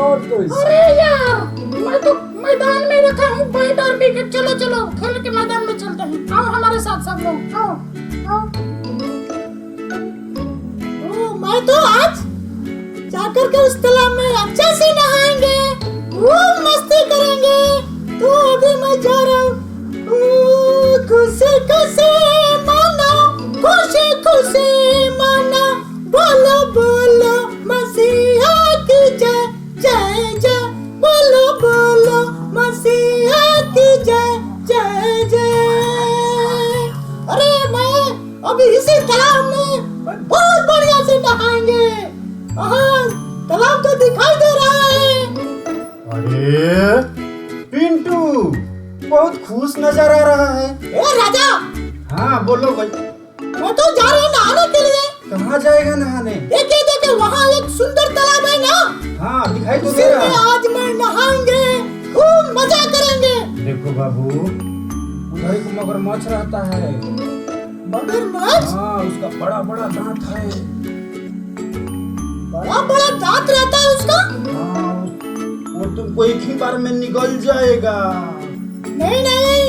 अरे यार, मैं तो मैदान में रखा हूँ बैट और विकेट। चलो चलो खेल के मैदान में चलते हैं। आओ हमारे साथ सब लोग, आओ आओ। ओ, मैं तो आज जाकर के उस तालाब में अच्छे से नहाएंगे, खूब मस्ती करेंगे। तो अभी मैं जा रहा हूँ। खुशी खुशी मानो, खुशी खुशी मानो, बोलो बोलो मसीहा की जय जय जय, बोलो बोलो मसीहा की जय जय जय। अरे मैं अभी इसी तालाब में बहुत बढ़िया से नहाएंगे। हाँ, तालाब तो दिखाई दे रहा है। अरे पिंटू बहुत खुश नजर आ रहा है। ए राजा। हाँ बोलो भाई। मैं तो जा रहा हूँ नहाने के लिए। कहाँ जाएगा नहाने? देखिए देखिए, वहाँ एक सुंदर तालाब है ना। हाँ दिखाई तो दे रहा है। आज मैं नहाएंगे, खूब मजा करेंगे। देखो बाबू, उधर एक मगरमच्छ रहता है। मगरमच्छ? हाँ, उसका बड़ा बड़ा दांत है। बड़ा बड़ा दांत रहता है उसका? हाँ, वो तुमको एक ही बार में निगल जाएगा। नहीं नहीं,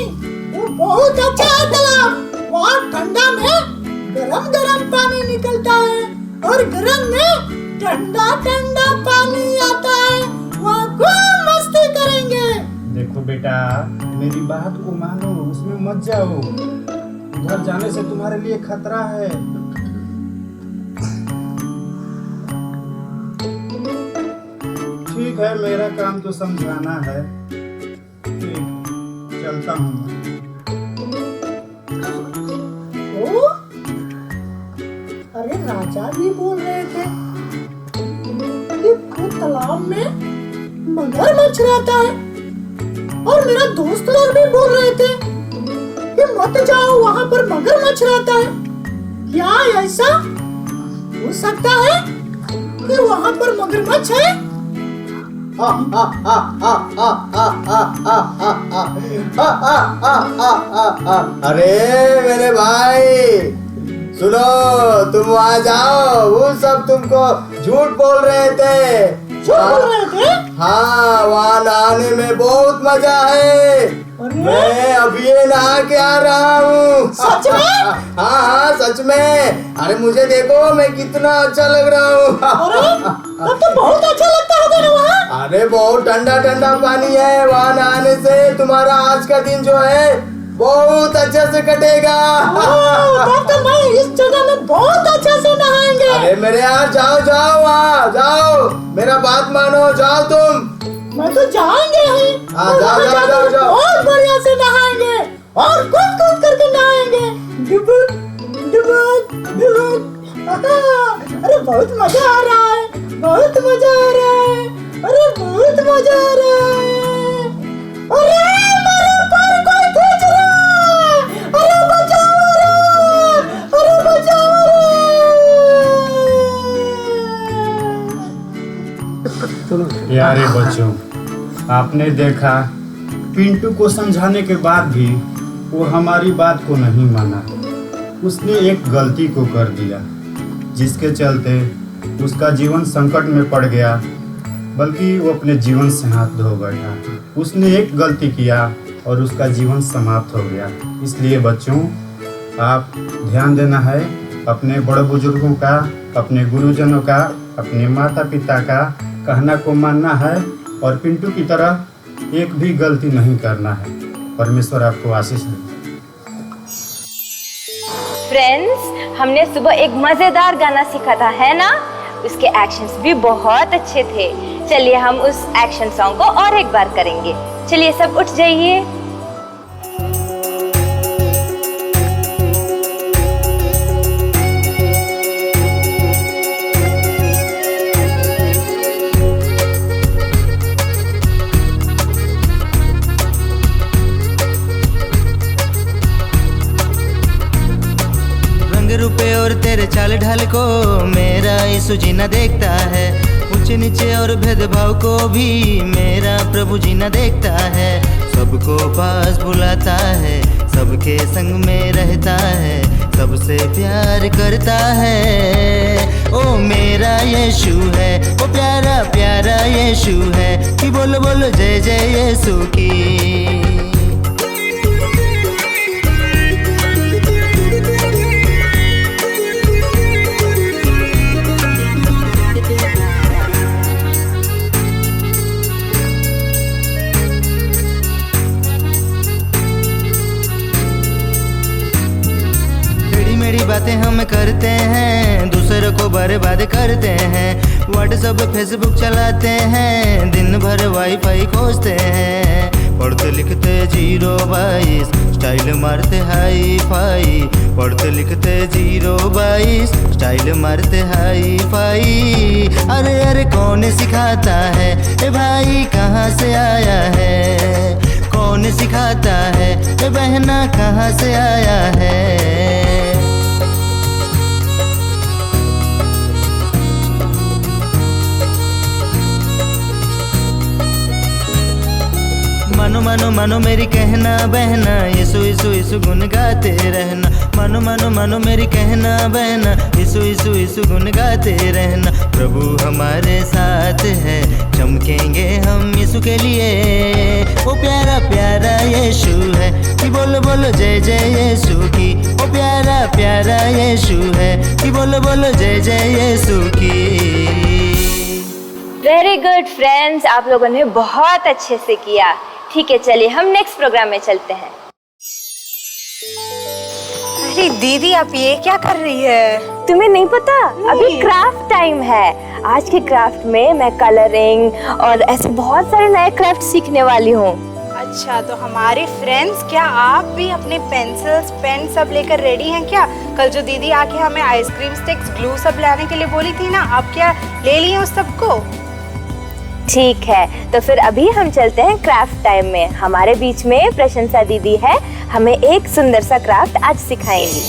वो बहुत अच्छा है तालाब। वहाँ ठंडा में गरम गरम पानी निकलता है और गरम में ठंडा ठंडा पानी आता है। वहाँ खूब मस्ती करेंगे। देखो बेटा, मेरी बात को मानो, उसमें मत जाओ। उधर जाने से तुम्हारे लिए खतरा है। ठीक है, मेरा काम तो समझाना है। चलता हूँ। अरे राजा भी बोल रहे थे कि खुद तालाब में मगरमच्छ रहता है, और मेरा दोस्त लोग भी बोल रहे थे कि मत जाओ, वहाँ पर मगरमच्छ रहता है। क्या ऐसा हो सकता है कि वहाँ पर मगरमच्छ है? अरे मेरे भाई सुनो, तुम वहाँ जाओ। वो सब तुमको झूठ बोल रहे थे। झूठ बोल रहे थे? हाँ, वहाँ नहाने में बहुत मजा है। मैं अभी ये नहा के आ रहा हूँ। सच में? हाँ हाँ सच में। अरे मुझे देखो, मैं कितना अच्छा लग रहा हूँ। अरे तब तो बहुत अच्छा लगता होगा ना वहाँ। अरे बहुत ठंडा ठंडा पानी है। वहाँ नहाने से तुम्हारा आज का दिन जो है बहुत अच्छे से कटेगा। तब तो मैं इस जगह में बहुत अच्छे से नहाएंगे। अरे मेरे यार, जाओ जाओ वहाँ जाओ, मेरा बात मानो, जाओ तुम। मैं तो जाएंगे ही। हाँ जाओ जाओ जाओ जाओ। बहुत बढ़िया से नहाएंगे और कूद कूद करके नहाएंगे। डुबुक डुबुक डुबुक। अरे बहुत मजा आ रहा है, बहुत मजा आ रहा है। अरे बहुत मजा आ रहा है। अरे मेरे ऊपर कोई खींच रहा है। अरे बचाओ रे, अरे बचाओ रे। यारे बच्चों, आपने देखा पिंटू को समझाने के बाद भी वो हमारी बात को नहीं माना। उसने एक गलती को कर दिया, जिसके चलते उसका जीवन संकट में पड़ गया, बल्कि वो अपने जीवन से हाथ धो बैठा। उसने एक गलती किया और उसका जीवन समाप्त हो गया। इसलिए बच्चों, आप ध्यान देना है अपने बड़े बुजुर्गों का, अपने गुरुजनों का, अपने माता पिता का कहना को मानना है और पिंटू की तरह एक भी गलती नहीं करना है। परमेश्वर आपको आशीष दे। फ्रेंड्स, हमने सुबह एक मज़ेदार गाना सीखा था, है ना? उसके एक्शंस भी बहुत अच्छे थे। चलिए हम उस एक्शन सॉन्ग को और एक बार करेंगे। चलिए सब उठ जाइए। को मेरा यीशु जी न देखता है, ऊंचे नीचे और भेदभाव को भी मेरा प्रभु जी न देखता है। सबको पास बुलाता है, सबके संग में रहता है, सबसे प्यार करता है। ओ मेरा यीशु है, ओ प्यारा प्यारा यीशु है, कि बोलो बोलो जय जय यीशु की। बातें हम करते हैं, दूसरों को बर्बाद करते हैं, व्हाट्सएप फेसबुक चलाते हैं, दिन भर वाईफाई खोजते हैं, पढ़ते लिखते 022 स्टाइल मारते हाई फाई, पढ़ते लिखते 022 स्टाइल मारते हाई फाई। अरे अरे कौन सिखाता है ए भाई, कहाँ से आया है, कौन सिखाता है ए बहना, कहाँ से आया है। मानो मानो मानो मेरी कहना बहना, यीशु यीशु यीशु गुन गाते रहना। मानो मानो मानो मेरी कहना बहना, यीशु यीशु यीशु गुन गाते रहना। प्रभु हमारे साथ है, चमकेंगे हम यीशु के लिए। वो प्यारा प्यारा यीशु है, कि बोलो बोलो जय जय यीशु की। वो प्यारा प्यारा यीशु है, कि बोलो बोलो जय जय यीशु की। वेरी गुड फ्रेंड्स, आप लोगों ने बहुत अच्छे से किया। ठीक है, चलिए हम नेक्स्ट प्रोग्राम में चलते हैं। अरे दीदी, आप ये क्या कर रही है? तुम्हें नहीं पता? अभी क्राफ्ट टाइम है। आज के क्राफ्ट में मैं कलरिंग और ऐसे बहुत सारे नए क्राफ्ट सीखने वाली हूँ। अच्छा, तो हमारे फ्रेंड्स, क्या आप भी अपने पेंसिल्स पेन सब लेकर रेडी हैं क्या? कल जो दीदी आके हमें आइसक्रीम स्टिक्स ग्लू सब लाने के लिए बोली थी ना, आप क्या ले लिए उस सबको? ठीक है, तो फिर अभी हम चलते हैं क्राफ्ट टाइम में। हमारे बीच में प्रशंसा दीदी है, हमें एक सुंदर सा क्राफ्ट आज सिखाएंगी।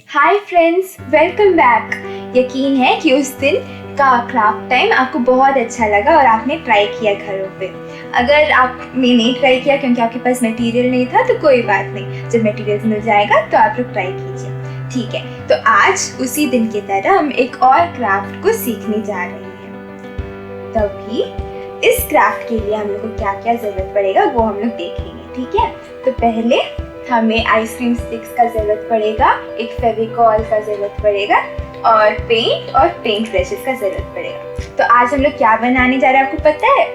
Hi friends, welcome back. यकीन है कि उस दिन का क्राफ्ट टाइम आपको बहुत अच्छा लगा और आपने ट्राई किया घरों पे। अगर आपने नहीं ट्राई किया क्योंकि आपके पास मटेरियल नहीं था, तो कोई बात नहीं, जब मटेरियल मिल जाएगा तो आप लोग ट्राई कीजिए। ठीक है, तो आज उसी दिन की तरह हम एक और क्राफ्ट को सीखने जा रहे हैं। तभी इस क्राफ्ट के लिए हम लोग को क्या क्या जरूरत पड़ेगा वो हम लोग देखेंगे। ठीक है, तो पहले हमें आइसक्रीम स्टिक्स का जरूरत पड़ेगा, एक फेविकॉल का जरूरत पड़ेगा और पेंट और पेंट ब्रशेस का जरूरत पड़ेगा। तो आज हम लोग क्या बनाने जा रहे हैं, आपको पता है?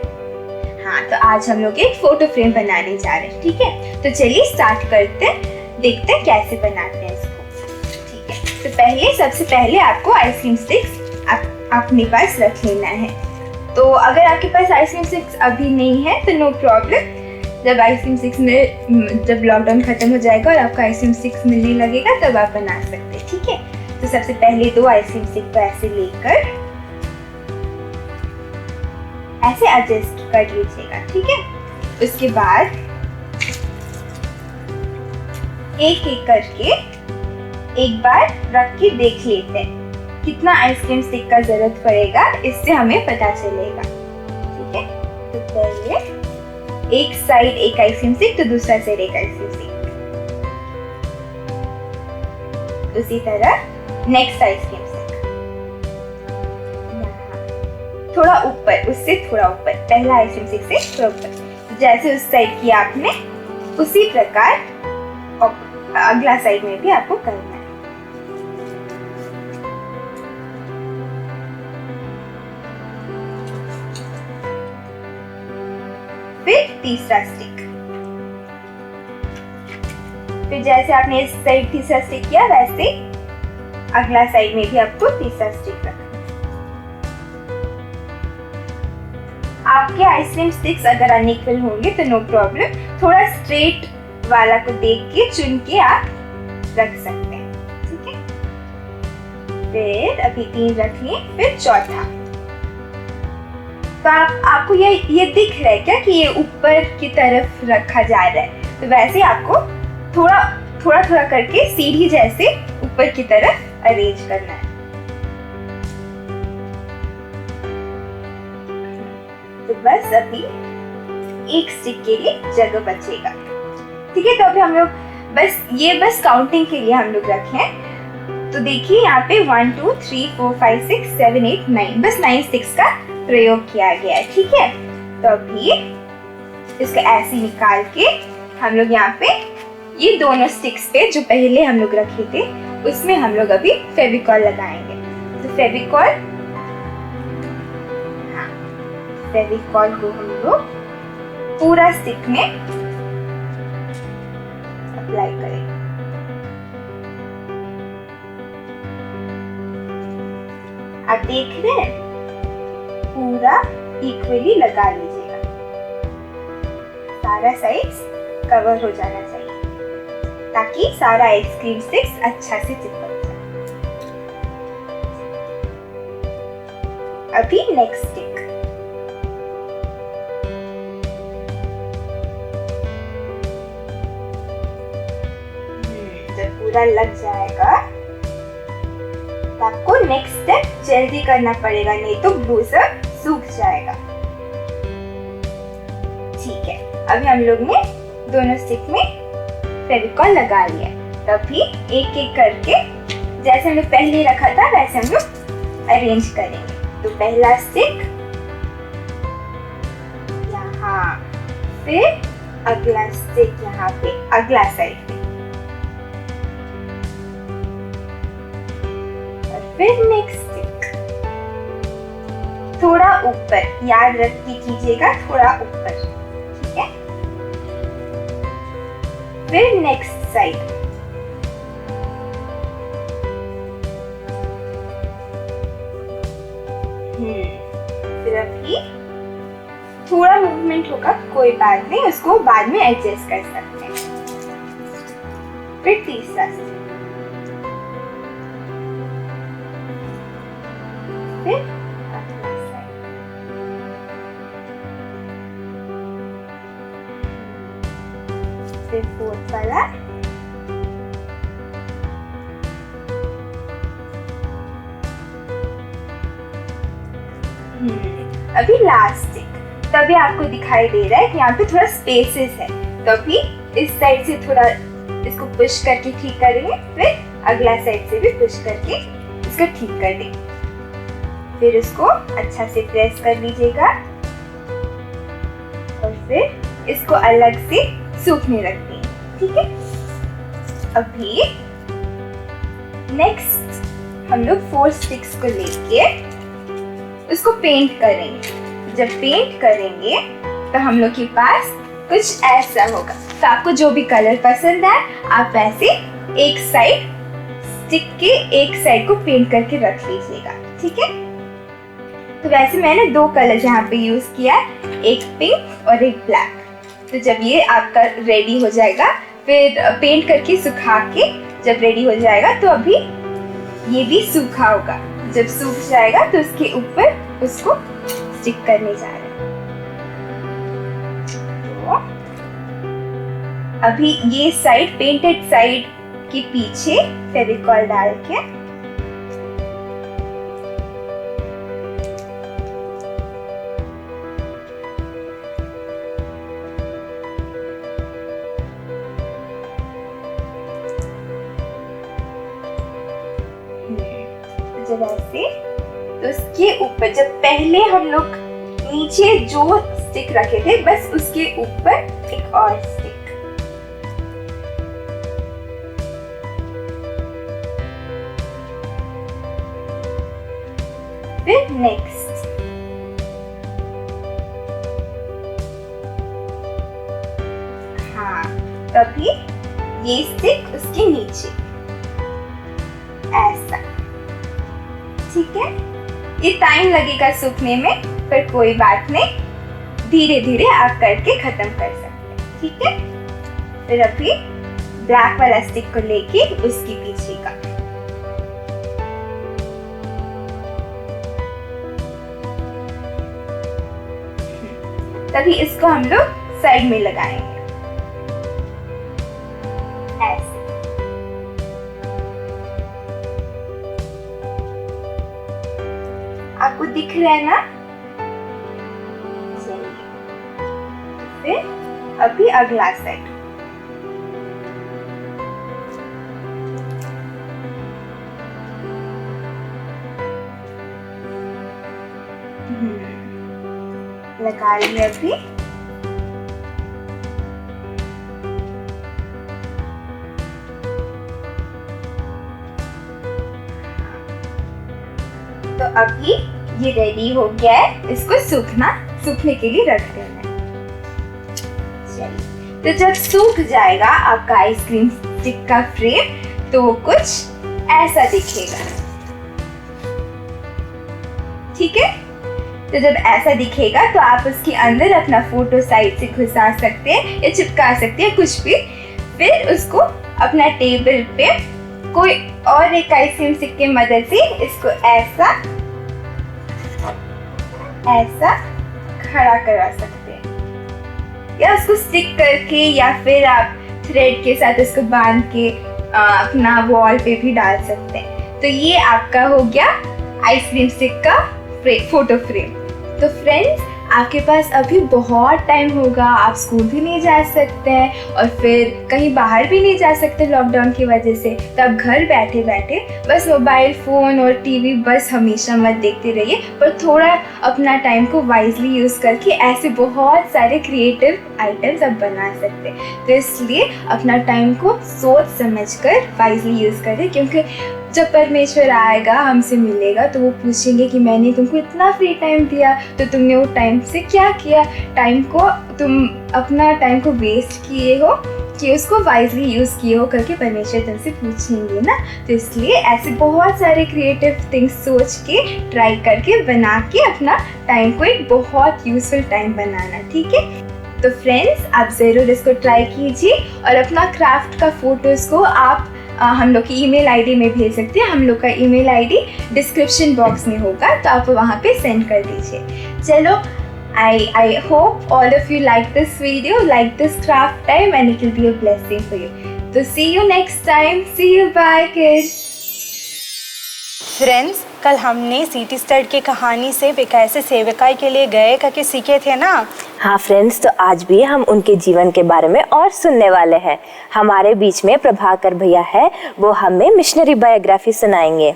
हाँ, तो आज हम लोग एक फोटो फ्रेम बनाने जा रहे हैं। ठीक है, तो चलिए स्टार्ट करते हैं, देखते हैं कैसे बनाते हैं इसको। ठीक है, तो सबसे पहले आपको आइसक्रीम स्टिक्स अपने पास रख लेना है। तो अगर आपके पास आइसक्रीम स्टिक्स अभी नहीं है तो नो प्रॉब्लम, जब आइसक्रीम स्टिक्स में जब लॉकडाउन खत्म हो जाएगा और आपका आइसक्रीम स्टिक्स मिलने लगेगा तब आप बना सकते हैं। ठीक है, तो सबसे पहले 2 आइसक्रीम स्टिक को ऐसे लेकर ऐसे एडजस्ट कर लीजिएगा। ठीक है, उसके बाद एक एक करके एक बार रख के देख लेते हैं कितना आइसक्रीम स्टिक का जरूरत पड़ेगा, इससे हमें पता चलेगा। ठीक है, तो पहले एक साइड एक आइसक्रीम स्टिक तो दूसरा साइड एक आइसक्रीम स्टिक, उसी तरह नेक्स्ट आइसक्रीम स्टिक थोड़ा ऊपर, उससे थोड़ा ऊपर, पहला आइसक्रीम स्टिक से थोड़ा ऊपर। जैसे उस साइड किया आपने, उसी प्रकार अगला साइड में भी आपको करना है। फिर तीसरा स्टिक, फिर जैसे आपने इस साइड तीसरा स्टिक किया वैसे अगला साइड में भी आपको तीसरा स्टिक रखना। आपके आइसक्रीम स्टिक्स अगर अनइक्वल होंगे तो नो प्रॉब्लम, थोड़ा स्ट्रेट वाला को देख के चुन के आप रख सकते हैं। ठीक है, फिर अभी 3 रख लिए, फिर चौथा। तो आपको ये दिख रहा है क्या कि ये ऊपर की तरफ रखा जा रहा है? तो वैसे आपको थोड़ा करके सीढ़ी जैसे ऊपर की तरफ अरेंज करना है। तो बस अभी एक स्टिक के लिए जगह बचेगा। ठीक है, तो अभी हम लोग बस काउंटिंग के लिए हम लोग रखे हैं। तो देखिए यहाँ पे 1 2 3 4 5 6 7 8 9, बस 9 स्टिक्स का प्रयोग किया गया है। ठीक है, तो अभी इसको ऐसे निकाल के हम लोग यहाँ पे ये दोनों स्टिक्स पे जो पहले हम लोग रखे थे उसमें हम लोग अभी फेविकॉल लगाएंगे। तो फेविकॉल को हम लोग पूरा स्टिक में अप्लाई करेंगे। आप देख रहे हैं, पूरा इक्वली लगा लीजिएगा, सारा साइड कवर हो जाना चाहिए ताकि सारा आइसक्रीम स्टिक्स अच्छा से चिपक जाए। अभी नेक्स्ट स्टिक, जब पूरा लग जाएगा तो आपको नेक्स्ट स्टेप जल्दी करना पड़ेगा, नहीं तो ग्लू सब सूख जाएगा। ठीक है, अभी हम लोग ने दोनों स्टिक में फेविकॉल लगा लिया। तभी एक एक करके जैसे हमने पहले रखा था वैसे हम लोग अरेंज करेंगे। तो पहला स्टिक यहाँ, फिर अगला स्टिक यहाँ पे अगला साइड पे, और फिर नेक्स्ट स्टिक थोड़ा ऊपर, याद रख के कीजिएगा, थोड़ा ऊपर। ठीक है, फिर नेक्स्ट साइड, फिर अभी थोड़ा मूवमेंट होगा, कोई बात नहीं, उसको बाद में एडजस्ट कर सकते हैं। फिर तीसरा स्टेप, फिर अगला साइड, फिर फोर्थ वाला, अभी लास्ट स्टिक। तभी आपको दिखाई दे रहा है कि यहाँ पे थोड़ा स्पेसेस है, तो अभी इस साइड से थोड़ा इसको पुश करके ठीक करेंगे, फिर अगला साइड से भी पुश करके इसको ठीक कर देंगे। फिर इसको अच्छा से प्रेस कर लीजिएगा और फिर इसको अलग से सूखने रख देंगे। ठीक है, अभी नेक्स्ट हम लोग 4 स्टिक्स को लेके उसको पेंट करेंगे। जब पेंट करेंगे तो हम लोग के पास कुछ ऐसा होगा। तो आपको जो भी कलर पसंद है आप वैसे एक साइड, स्टिक के एक साइड को पेंट करके रख लीजिएगा। ठीक है, तो वैसे मैंने 2 कलर यहाँ पे यूज किया है, एक पिंक और एक ब्लैक। तो जब ये आपका रेडी हो जाएगा, फिर पेंट करके सुखा के जब रेडी हो जाएगा तो अभी ये भी सूखा होगा। जब सूख जाएगा तो उसके ऊपर उसको स्टिक करने जा रहे हैं। तो अभी ये साइड, पेंटेड साइड के पीछे फेविकॉल डाल के जब ऐसे, तो उसके ऊपर जब पहले हम लोग नीचे जो स्टिक रखे थे बस उसके ऊपर एक और स्टिक, फिर नेक्स्ट, हाँ, तभी ये स्टिक उसके नीचे ऐसा। ठीक है, ये टाइम लगेगा सूखने में, पर कोई बात नहीं, धीरे धीरे आप करके खत्म कर सकते हैं। ठीक है, फिर अभी ब्लैक वाला स्टिक को लेके उसके पीछे का, तभी इसको हम लोग साइड में लगाएंगे ऐसे। आपको दिख रहा है ना? चलिए फिर अभी अगला साइड। लगा लिया अभी। तो अभी ये रेडी हो गया है, इसको सूखने के लिए रख देना है। चलिए, तो जब सूख जाएगा आपका आइसक्रीम स्टिक का फ्रेम तो वो कुछ ऐसा दिखेगा। ठीक है, तो जब ऐसा दिखेगा तो आप उसके अंदर अपना फोटो साइड से घुसा सकते हैं या चिपका सकते हैं कुछ भी। फिर उसको अपना टेबल पे कोई और एक आइसक्रीम स्टिक की मदद से इसको ऐसा खड़ा करा सकते हैं, या उसको स्टिक करके या फिर आप थ्रेड के साथ उसको बांध के अपना वॉल पे भी डाल सकते हैं। तो ये आपका हो गया आइसक्रीम स्टिक का फोटो फ्रेम। तो फ्रेंड्स, आपके पास अभी बहुत टाइम होगा, आप स्कूल भी नहीं जा सकते हैं और फिर कहीं बाहर भी नहीं जा सकते लॉकडाउन की वजह से। तो आप घर बैठे बैठे बस मोबाइल फ़ोन और टीवी बस हमेशा मत देखते रहिए, पर थोड़ा अपना टाइम को वाइजली यूज़ करके ऐसे बहुत सारे क्रिएटिव आइटम्स आप बना सकते हैं। तो इसलिए अपना टाइम को सोच समझ कर वाइजली यूज़ करें, क्योंकि जब परमेश्वर आएगा हमसे मिलेगा तो वो पूछेंगे कि मैंने तुमको इतना फ्री टाइम दिया तो तुमने वो टाइम से क्या किया, तुम अपना टाइम को वेस्ट किए हो कि उसको वाइजली यूज़ किए हो करके परमेश्वर तुमसे पूछेंगे ना। तो इसलिए ऐसे बहुत सारे क्रिएटिव थिंग्स सोच के ट्राई करके बना के अपना टाइम को एक बहुत यूजफुल टाइम बनाना। ठीक है, तो फ्रेंड्स, आप ज़रूर इसको ट्राई कीजिए और अपना क्राफ्ट का फोटोज़ को आप हम लोग की ईमेल आईडी में भेज सकते हैं। हम लोग का ईमेल आईडी डिस्क्रिप्शन बॉक्स में होगा, तो आप वहाँ पे सेंड कर दीजिए। चलो, I hope all of you like this video, like this craft time, and it will be a blessing for you. So see you next time. See you, bye kids. Friends, कल हमने सिटी स्टड की कहानी से वे कैसे सेवकाई के लिए गए करके सीखे थे ना। हाँ फ्रेंड्स, तो आज भी हम उनके जीवन के बारे में और सुनने वाले हैं। हमारे बीच में प्रभाकर भैया है, वो हमें मिशनरी बायोग्राफी सुनाएंगे।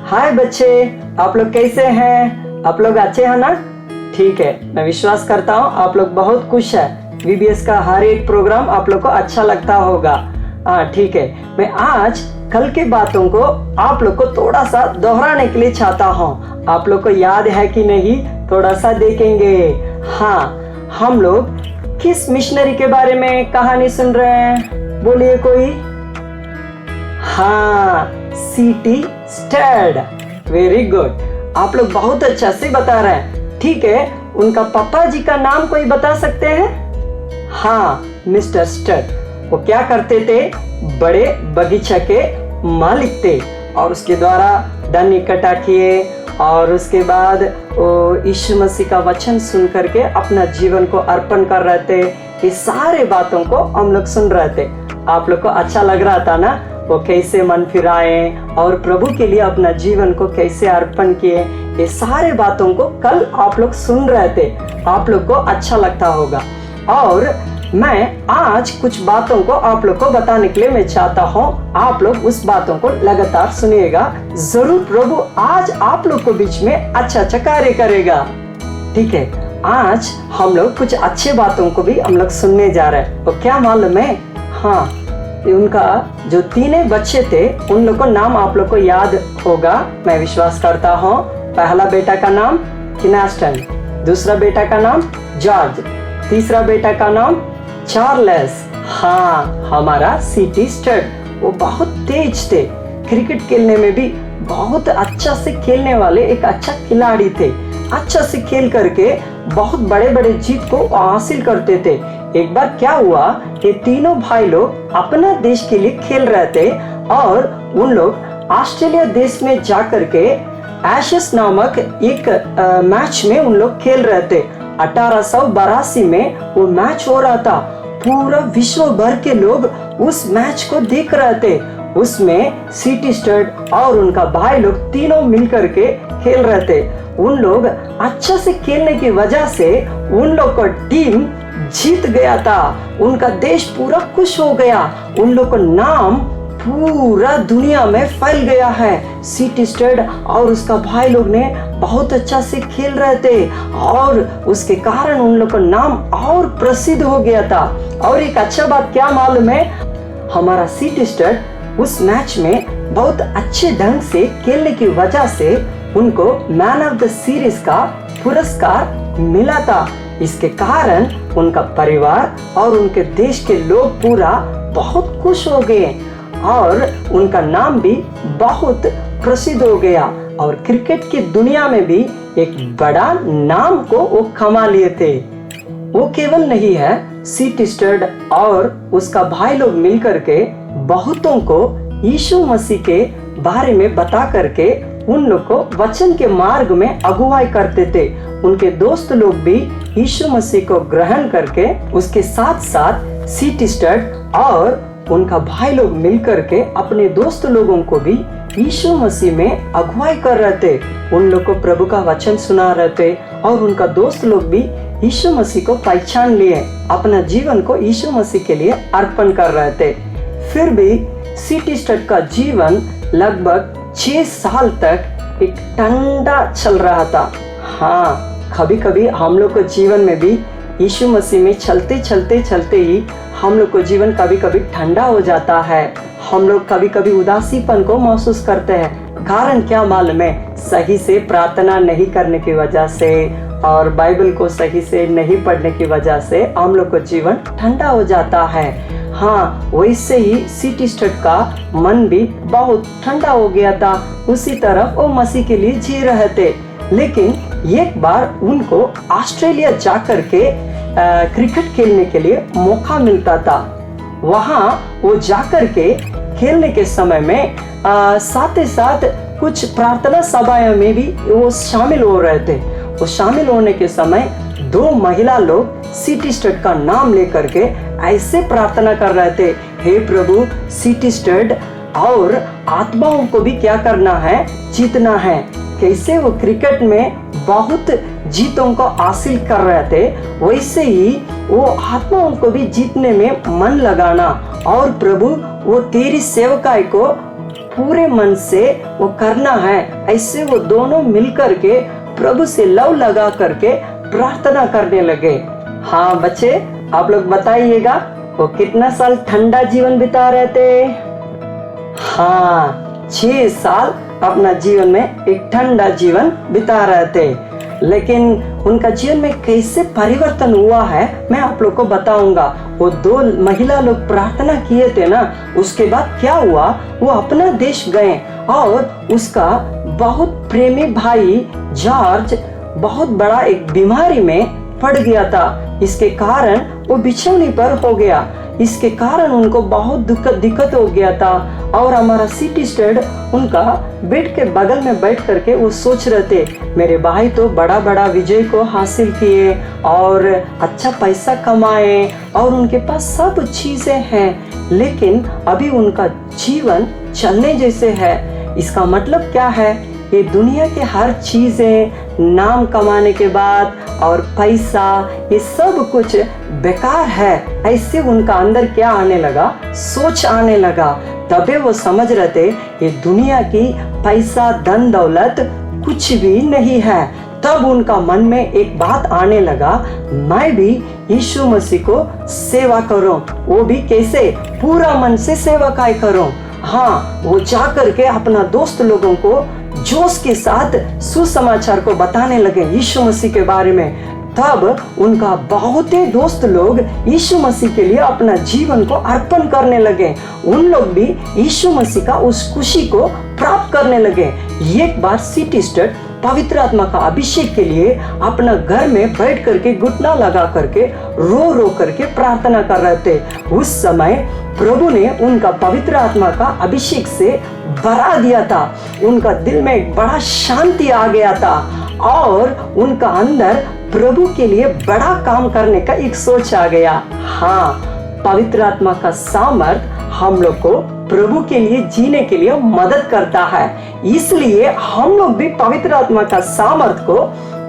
हाय बच्चे, आप लोग कैसे हैं? आप लोग अच्छे हैं ना? ठीक है, मैं विश्वास करता हूँ आप लोग बहुत खुश है। वीबीएस का हर एक प्रोग्राम आप लोग को अच्छा लगता होगा। हाँ ठीक है, मैं आज कल के बातों को आप लोग को थोड़ा सा दोहराने के लिए चाहता हूँ। आप लोग को याद है कि नहीं, थोड़ा सा देखेंगे। हाँ, हम लोग किस मिशनरी के बारे में कहानी सुन रहे हैं? बोलिए कोई। हाँ, सिटी स्टड। वेरी गुड, आप लोग बहुत अच्छा से बता रहे हैं। ठीक है, उनका पापा जी का नाम कोई बता सकते हैं? हाँ, मिस्टर स्टड। वो क्या करते थे? बड़े बगीचा के मालिक थे और उसके द्वारा धन इकट्ठा किए और उसके बाद वो यीशु मसीह का वचन सुन करके अपना जीवन को अर्पण कर रहे थे। ये सारे बातों को हम लोग सुन रहे थे। आप लोग को अच्छा लग रहा था ना? वो कैसे मन फिराए और प्रभु के लिए अपना जीवन को कैसे अर्पण किए, ये सारे बातों को कल आप लोग सुन रहे थे। आप लोग को अच्छा लगता होगा। और मैं आज कुछ बातों को आप लोग को बताने के लिए मैं चाहता हूँ। आप लोग उस बातों को लगातार सुनिएगा। जरूर प्रभु आज आप लोग को बीच में अच्छा कार्य करेगा। ठीक है, आज हम लोग कुछ अच्छे बातों को भी हम लोग सुनने जा रहे हैं। तो क्या मालूम है, हाँ, उनका जो तीनों बच्चे थे उन लोग को नाम आप लोग को याद होगा, मैं विश्वास करता हूँ। पहला बेटा का नाम किनास्टन, दूसरा बेटा का नाम जॉर्ज, तीसरा बेटा का नाम चार्ल्स। हाँ, हमारा सीटी स्टड, वो बहुत तेज थे, क्रिकेट खेलने में भी बहुत अच्छा से खेलने वाले एक अच्छा खिलाड़ी थे। अच्छा से खेल करके बहुत बड़े बड़े जीत को हासिल करते थे। एक बार क्या हुआ, ये तीनों भाई लोग अपना देश के लिए खेल रहे थे और उन लोग ऑस्ट्रेलिया देश में जाकर के एशेस नामक एक मैच में उन लोग खेल रहे थे। 1882 में वो मैच हो रहा था। पूरा विश्व भर के लोग उस मैच को देख रहे थे। उसमें सीटी स्टड और उनका भाई लोग तीनों मिलकर के खेल रहे थे। उन लोग अच्छा से खेलने की वजह से उन लोग का टीम जीत गया था। उनका देश पूरा खुश हो गया। उन लोग का नाम पूरा दुनिया में फैल गया है। सीटी स्टड और उसका भाई लोग ने बहुत अच्छा से खेल रहे थे और उसके कारण उन लोग का नाम और प्रसिद्ध हो गया था। और एक अच्छा बात क्या मालूम है, हमारा सीटी स्टड उस मैच में बहुत अच्छे ढंग से खेलने की वजह से उनको मैन ऑफ द सीरीज का पुरस्कार मिला था। इसके कारण उनका परिवार और उनके देश के लोग पूरा बहुत खुश हो गए और उनका नाम भी बहुत प्रसिद्ध हो गया और क्रिकेट की दुनिया में भी एक बड़ा नाम को वो कमा लिए थे। वो केवल नहीं है, सीटी स्टड और उसका भाई लोग मिलकर के बहुतों को यीशु मसीह के बारे में बता करके उन लोग को वचन के मार्ग में अगुवाई करते थे। उनके दोस्त लोग भी यीशु मसीह को ग्रहण करके उसके साथ साथ सीटी स्टड और उनका भाई लोग मिलकर के अपने दोस्त लोगों को भी यीशु मसीह में अगुवाई कर रहे थे। उन लोग को प्रभु का वचन सुना रहे थे और उनका दोस्त लोग भी यीशु मसीह को पहचान लिए, अपना जीवन को यीशु मसीह के लिए अर्पण कर रहे थे। फिर भी सीटी स्टड का जीवन लगभग 6 साल तक एक ठंडा चल रहा था। हाँ, कभी कभी हम लोग को जीवन में भी यीशु मसीह में चलते चलते ही हम लोग को जीवन कभी कभी ठंडा हो जाता है। हम लोग कभी कभी उदासीपन को महसूस करते हैं। कारण क्या मालूम है, सही से प्रार्थना नहीं करने की वजह से और बाइबल को सही से नहीं पढ़ने की वजह से हम लोग को जीवन ठंडा हो जाता है। हाँ, वैसे ही सीटी स्टड का मन भी बहुत ठंडा हो गया था। उसी तरह वो मसीह के लिए जी रहे थे। लेकिन एक बार उनको ऑस्ट्रेलिया जाकर के क्रिकेट खेलने के लिए मौका मिलता था। वहाँ वो जाकर के खेलने के समय में साथ ही साथ कुछ प्रार्थना सभाओं में भी वो शामिल हो रहे थे। वो शामिल होने के समय 2 महिला लोग सीटी स्टड का नाम लेकर के ऐसे प्रार्थना कर रहे थे, हे प्रभु, सीटी स्टड और आत्माओं को भी क्या करना है, जीतना है। कैसे वो क्रिकेट में बहुत जीतों को हासिल कर रहे थे, वैसे ही वो आत्माओं को भी जीतने में मन लगाना और प्रभु वो तेरी सेवकाई को पूरे मन से वो करना है। ऐसे वो दोनों मिलकर के प्रभु से लव लगा करके प्रार्थना करने लगे। हाँ बच्चे, आप लोग बताइएगा वो कितना साल ठंडा जीवन बिता रहे थे? हाँ, 6 साल अपना जीवन में एक ठंडा जीवन बिता रहे थे। लेकिन उनका जीवन में कैसे परिवर्तन हुआ है मैं आप लोग को बताऊंगा। वो 2 महिला लोग प्रार्थना किए थे ना, उसके बाद क्या हुआ, वो अपना देश गए और उसका बहुत प्रेमी भाई जॉर्ज बहुत बड़ा एक बीमारी में पड़ गया था। इसके कारण वो बिछौनी पर हो गया। इसके कारण उनको बहुत दिक्कत हो गया था और हमारा सीटी स्टड उनका बेड के बगल में बैठ करके वो सोच रहे थे, मेरे भाई तो बड़ा विजय को हासिल किए और अच्छा पैसा कमाए और उनके पास सब चीजें हैं, लेकिन अभी उनका जीवन चलने जैसे है। इसका मतलब क्या है, ये दुनिया के हर चीजें, नाम कमाने के बाद और पैसा, ये सब कुछ बेकार है, ऐसे उनका अंदर क्या आने लगा, सोच आने लगा। तबे वो समझ रहे थे ये दुनिया की पैसा, धन दौलत कुछ भी नहीं है। तब उनका मन में एक बात आने लगा, मैं भी यीशु मसीह को सेवा करूं। वो भी कैसे? पूरा मन से सेवा काय करूं। हाँ, वो जाकर के अपना दोस्त लोगों को जोश के साथ सुसमाचार को बताने लगे यीशु मसीह के बारे में। तब उनका बहुत ही दोस्त लोग यीशु मसीह के लिए अपना जीवन को अर्पण करने लगे। उन लोग भी यीशु मसीह का उस खुशी को प्राप्त करने लगे। एक बार सिटी स्टेट पवित्र आत्मा का अभिषेक के लिए अपना घर में बैठ करके घुटना लगा करके रो रो करके प्रार्थना कर रहे थे। उस समय प्रभु ने उनका पवित्र आत्मा का अभिषेक से भरा दिया था। उनका दिल में एक बड़ा शांति आ गया था और उनका अंदर प्रभु के लिए बड़ा काम करने का एक सोच आ गया। हाँ, पवित्र आत्मा का सामर्थ हम लोग को प्रभु के लिए जीने के लिए मदद करता है। इसलिए हम लोग भी पवित्र आत्मा का सामर्थ को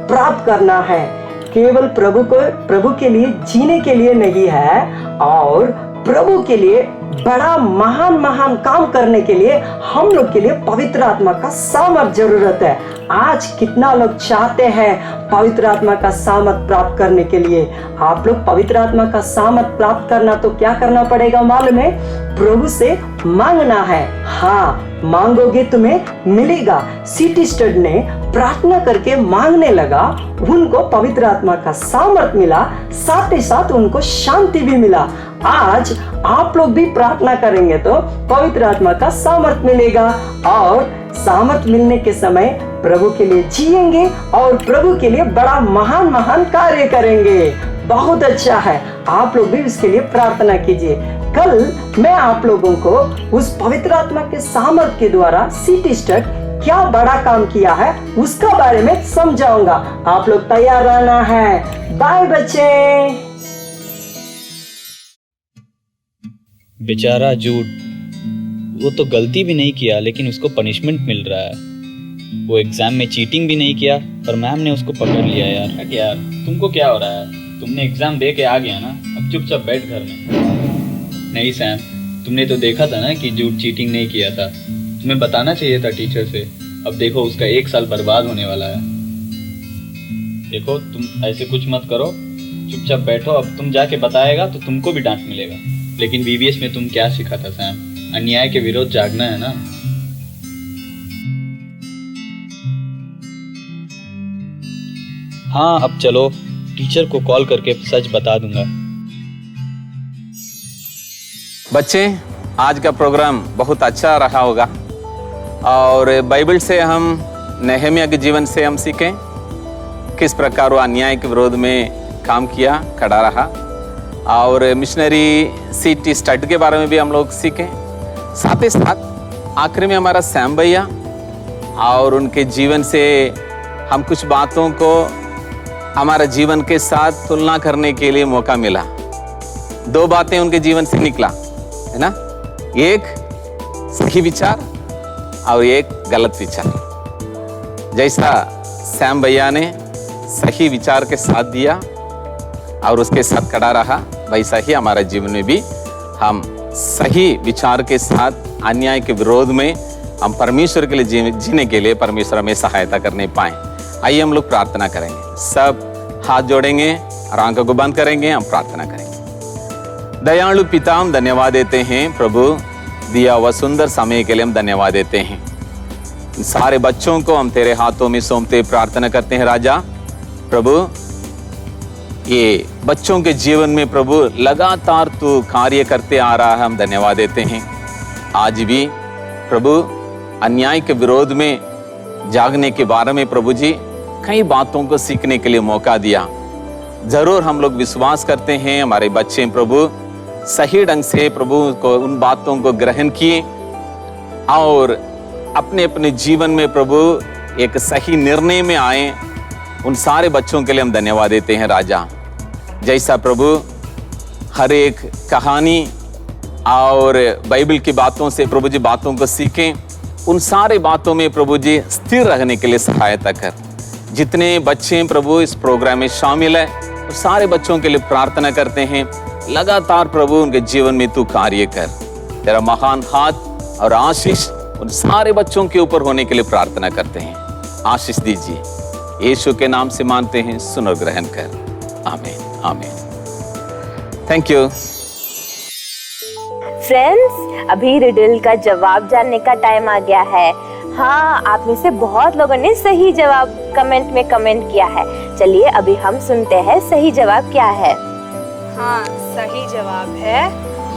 प्राप्त करना है। केवल प्रभु के लिए जीने के लिए नहीं है, और प्रभु के लिए बड़ा महान महान काम करने के लिए हम लोग के लिए पवित्र आत्मा का सामर्थ जरूरत है। आज कितना लोग चाहते हैं पवित्र आत्मा का सामर्थ प्राप्त करने के लिए? आप लोग पवित्र आत्मा का सामर्थ प्राप्त करना तो क्या करना पड़ेगा मालूम है? प्रभु से मांगना है। हाँ, मांगोगे तुम्हें मिलेगा। सिटी स्टड ने प्रार्थना करके मांगने लगा, उनको पवित्र आत्मा का सामर्थ मिला, साथ ही साथ उनको शांति भी मिला। आज आप लोग भी प्रार्थना करेंगे तो पवित्र आत्मा का सामर्थ मिलेगा, और सामर्थ मिलने के समय प्रभु के लिए जिएंगे और प्रभु के लिए बड़ा महान महान कार्य करेंगे। बहुत अच्छा है, आप लोग भी उसके लिए प्रार्थना कीजिए। कल मैं आप लोगों को उस पवित्र आत्मा के सामर्थ के द्वारा सिटी स्टड क्या बड़ा काम किया है उसका बारे में समझाऊंगा। आप लोग तैयार रहना है। बाय बच्चे। बेचारा जूड, वो तो गलती भी नहीं किया लेकिन उसको पनिशमेंट मिल रहा है। वो एग्जाम में चीटिंग भी नहीं किया पर मैम ने उसको पकड़ लिया। यार तुमको क्या हो रहा है? तुमने एग्जाम दे के आ गया ना, अब चुपचाप बैठ घर में। नहीं सैम, तुमने तो देखा था ना कि जूड चीटिंग नहीं किया था। तुम्हें बताना चाहिए था टीचर से। अब देखो उसका 1 साल बर्बाद होने वाला है। देखो तुम ऐसे कुछ मत करो, चुपचाप बैठो। अब तुम जाके बताएगा तो तुमको भी डांट मिलेगा। लेकिन VBS में तुम क्या सीखा था सैम? अन्याय के विरोध जागना है ना। हाँ, अब चलो, टीचर को कॉल करके सच बता दूंगा। बच्चे, आज का प्रोग्राम बहुत अच्छा रहा होगा और बाइबल से हम नेहेमिया के जीवन से हम सीखें किस प्रकार वो अन्याय के विरोध में काम किया, खड़ा रहा। और मिशनरी सिटी स्टड के बारे में भी हम लोग सीखें। साथ ही साथ आखिर में हमारा सैम भैया और उनके जीवन से हम कुछ बातों को हमारा जीवन के साथ तुलना करने के लिए मौका मिला। 2 बातें उनके जीवन से निकला है ना, एक सही विचार और एक गलत विचार। जैसा सैम भैया ने सही विचार के साथ दिया और उसके साथ खड़ा रहा, वैसा ही हमारा जीवन में भी हम सही विचार के साथ अन्याय के विरोध में हम परमेश्वर के लिए जीने के लिए परमेश्वर हमें सहायता करने पाए। आइए हम लोग प्रार्थना करेंगे। सब हाथ जोड़ेंगे और आंखों को बंद करेंगे, हम प्रार्थना करेंगे। दयालु पिता, हम धन्यवाद देते हैं प्रभु, दिया हुआ सुंदर समय के लिए हम धन्यवाद देते हैं। सारे बच्चों को हम तेरे हाथों में सौंपते प्रार्थना करते हैं राजा। प्रभु, ये बच्चों के जीवन में प्रभु लगातार तू कार्य करते आ रहा है, हम धन्यवाद देते हैं। आज भी प्रभु अन्याय के विरोध में जागने के बारे में प्रभु जी कई बातों को सीखने के लिए मौका दिया। जरूर हम लोग विश्वास करते हैं हमारे बच्चे प्रभु सही ढंग से प्रभु को उन बातों को ग्रहण किए और अपने अपने जीवन में प्रभु एक सही निर्णय में आए। उन सारे बच्चों के लिए हम धन्यवाद देते हैं राजा। जैसा प्रभु हर एक कहानी और बाइबल की बातों से प्रभु जी बातों को सीखें, उन सारे बातों में प्रभु जी स्थिर रहने के लिए सहायता कर। जितने बच्चे प्रभु इस प्रोग्राम में शामिल है, तो सारे बच्चों के लिए प्रार्थना करते हैं, लगातार प्रभु उनके जीवन में तू कार्य कर। तेरा महान हाथ और आशीष उन सारे बच्चों के ऊपर होने के लिए प्रार्थना करते हैं। आशीष दीजिए, यीशु के नाम से मानते हैं, सुनो ग्रहण कर। आमीन आमीन। Thank you. फ्रेंड्स, अभी रिडल का जवाब जानने का टाइम आ गया है। हाँ, आप में से बहुत लोगों ने सही जवाब कमेंट में कमेंट किया है। चलिए अभी हम सुनते हैं सही जवाब क्या है। हाँ, सही जवाब है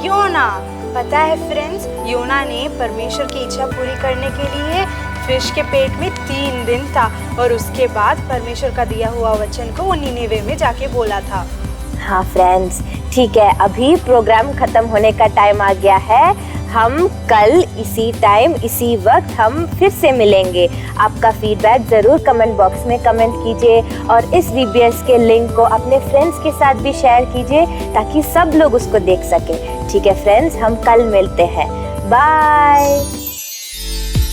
योना। पता है फ्रेंड्स, योना ने परमेश्वर की इच्छा पूरी करने के लिए फिश के पेट में 3 दिन था और उसके बाद परमेश्वर का दिया हुआ वचन को वो नीनेवे में जाके बोला था। हाँ फ्रेंड्स, ठीक है, अभी प्रोग्राम खत्म होने का टाइम आ गया है। हम कल इसी टाइम इसी वक्त हम फिर से मिलेंगे। आपका फीडबैक ज़रूर कमेंट बॉक्स में कमेंट कीजिए और इस VBS के लिंक को अपने फ्रेंड्स के साथ भी शेयर कीजिए ताकि सब लोग उसको देख सकें। ठीक है फ्रेंड्स, हम कल मिलते हैं। बाय।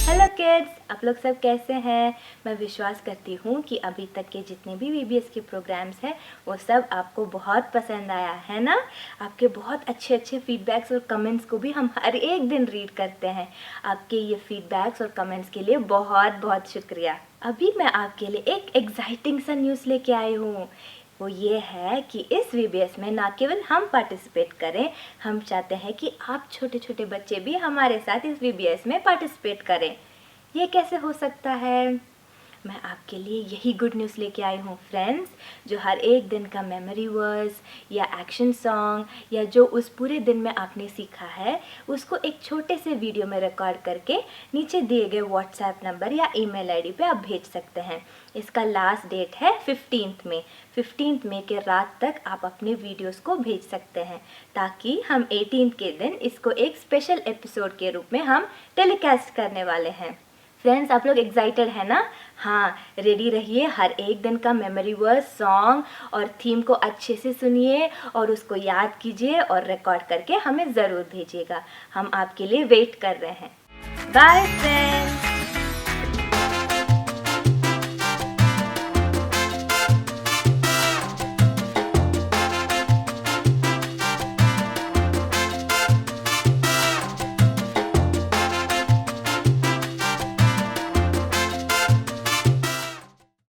हेलो किड्स, आप लोग सब कैसे हैं? मैं विश्वास करती हूँ कि अभी तक के जितने भी VBS के प्रोग्राम्स हैं वो सब आपको बहुत पसंद आया है ना। आपके बहुत अच्छे अच्छे फीडबैक्स और कमेंट्स को भी हम हर एक दिन रीड करते हैं। आपके ये फीडबैक्स और कमेंट्स के लिए बहुत बहुत शुक्रिया। अभी मैं आपके लिए एक एक्साइटिंग सा न्यूज़ लेके आई हूँ। वो ये है कि इस VBS में ना केवल हम पार्टिसिपेट करें, हम चाहते हैं कि आप छोटे छोटे बच्चे भी हमारे साथ इस VBS में पार्टिसिपेट करें। ये कैसे हो सकता है? मैं आपके लिए यही गुड न्यूज़ लेके आई हूँ फ्रेंड्स, जो हर एक दिन का मेमोरी वर्स या एक्शन सॉन्ग या जो उस पूरे दिन में आपने सीखा है उसको एक छोटे से वीडियो में रिकॉर्ड करके नीचे दिए गए WhatsApp नंबर या ईमेल आईडी पे आप भेज सकते हैं। इसका लास्ट डेट है 15 मई के रात तक आप अपने वीडियोस को भेज सकते हैं ताकि हम 18 के दिन इसको एक स्पेशल एपिसोड के रूप में हम टेलीकास्ट करने वाले हैं। फ्रेंड्स, आप लोग एक्साइटेड है ना? हाँ, रेडी रहिए। हर एक दिन का मेमोरी वर्स, सॉन्ग और थीम को अच्छे से सुनिए और उसको याद कीजिए और रिकॉर्ड करके हमें ज़रूर भेजिएगा। हम आपके लिए वेट कर रहे हैं। Bye friends.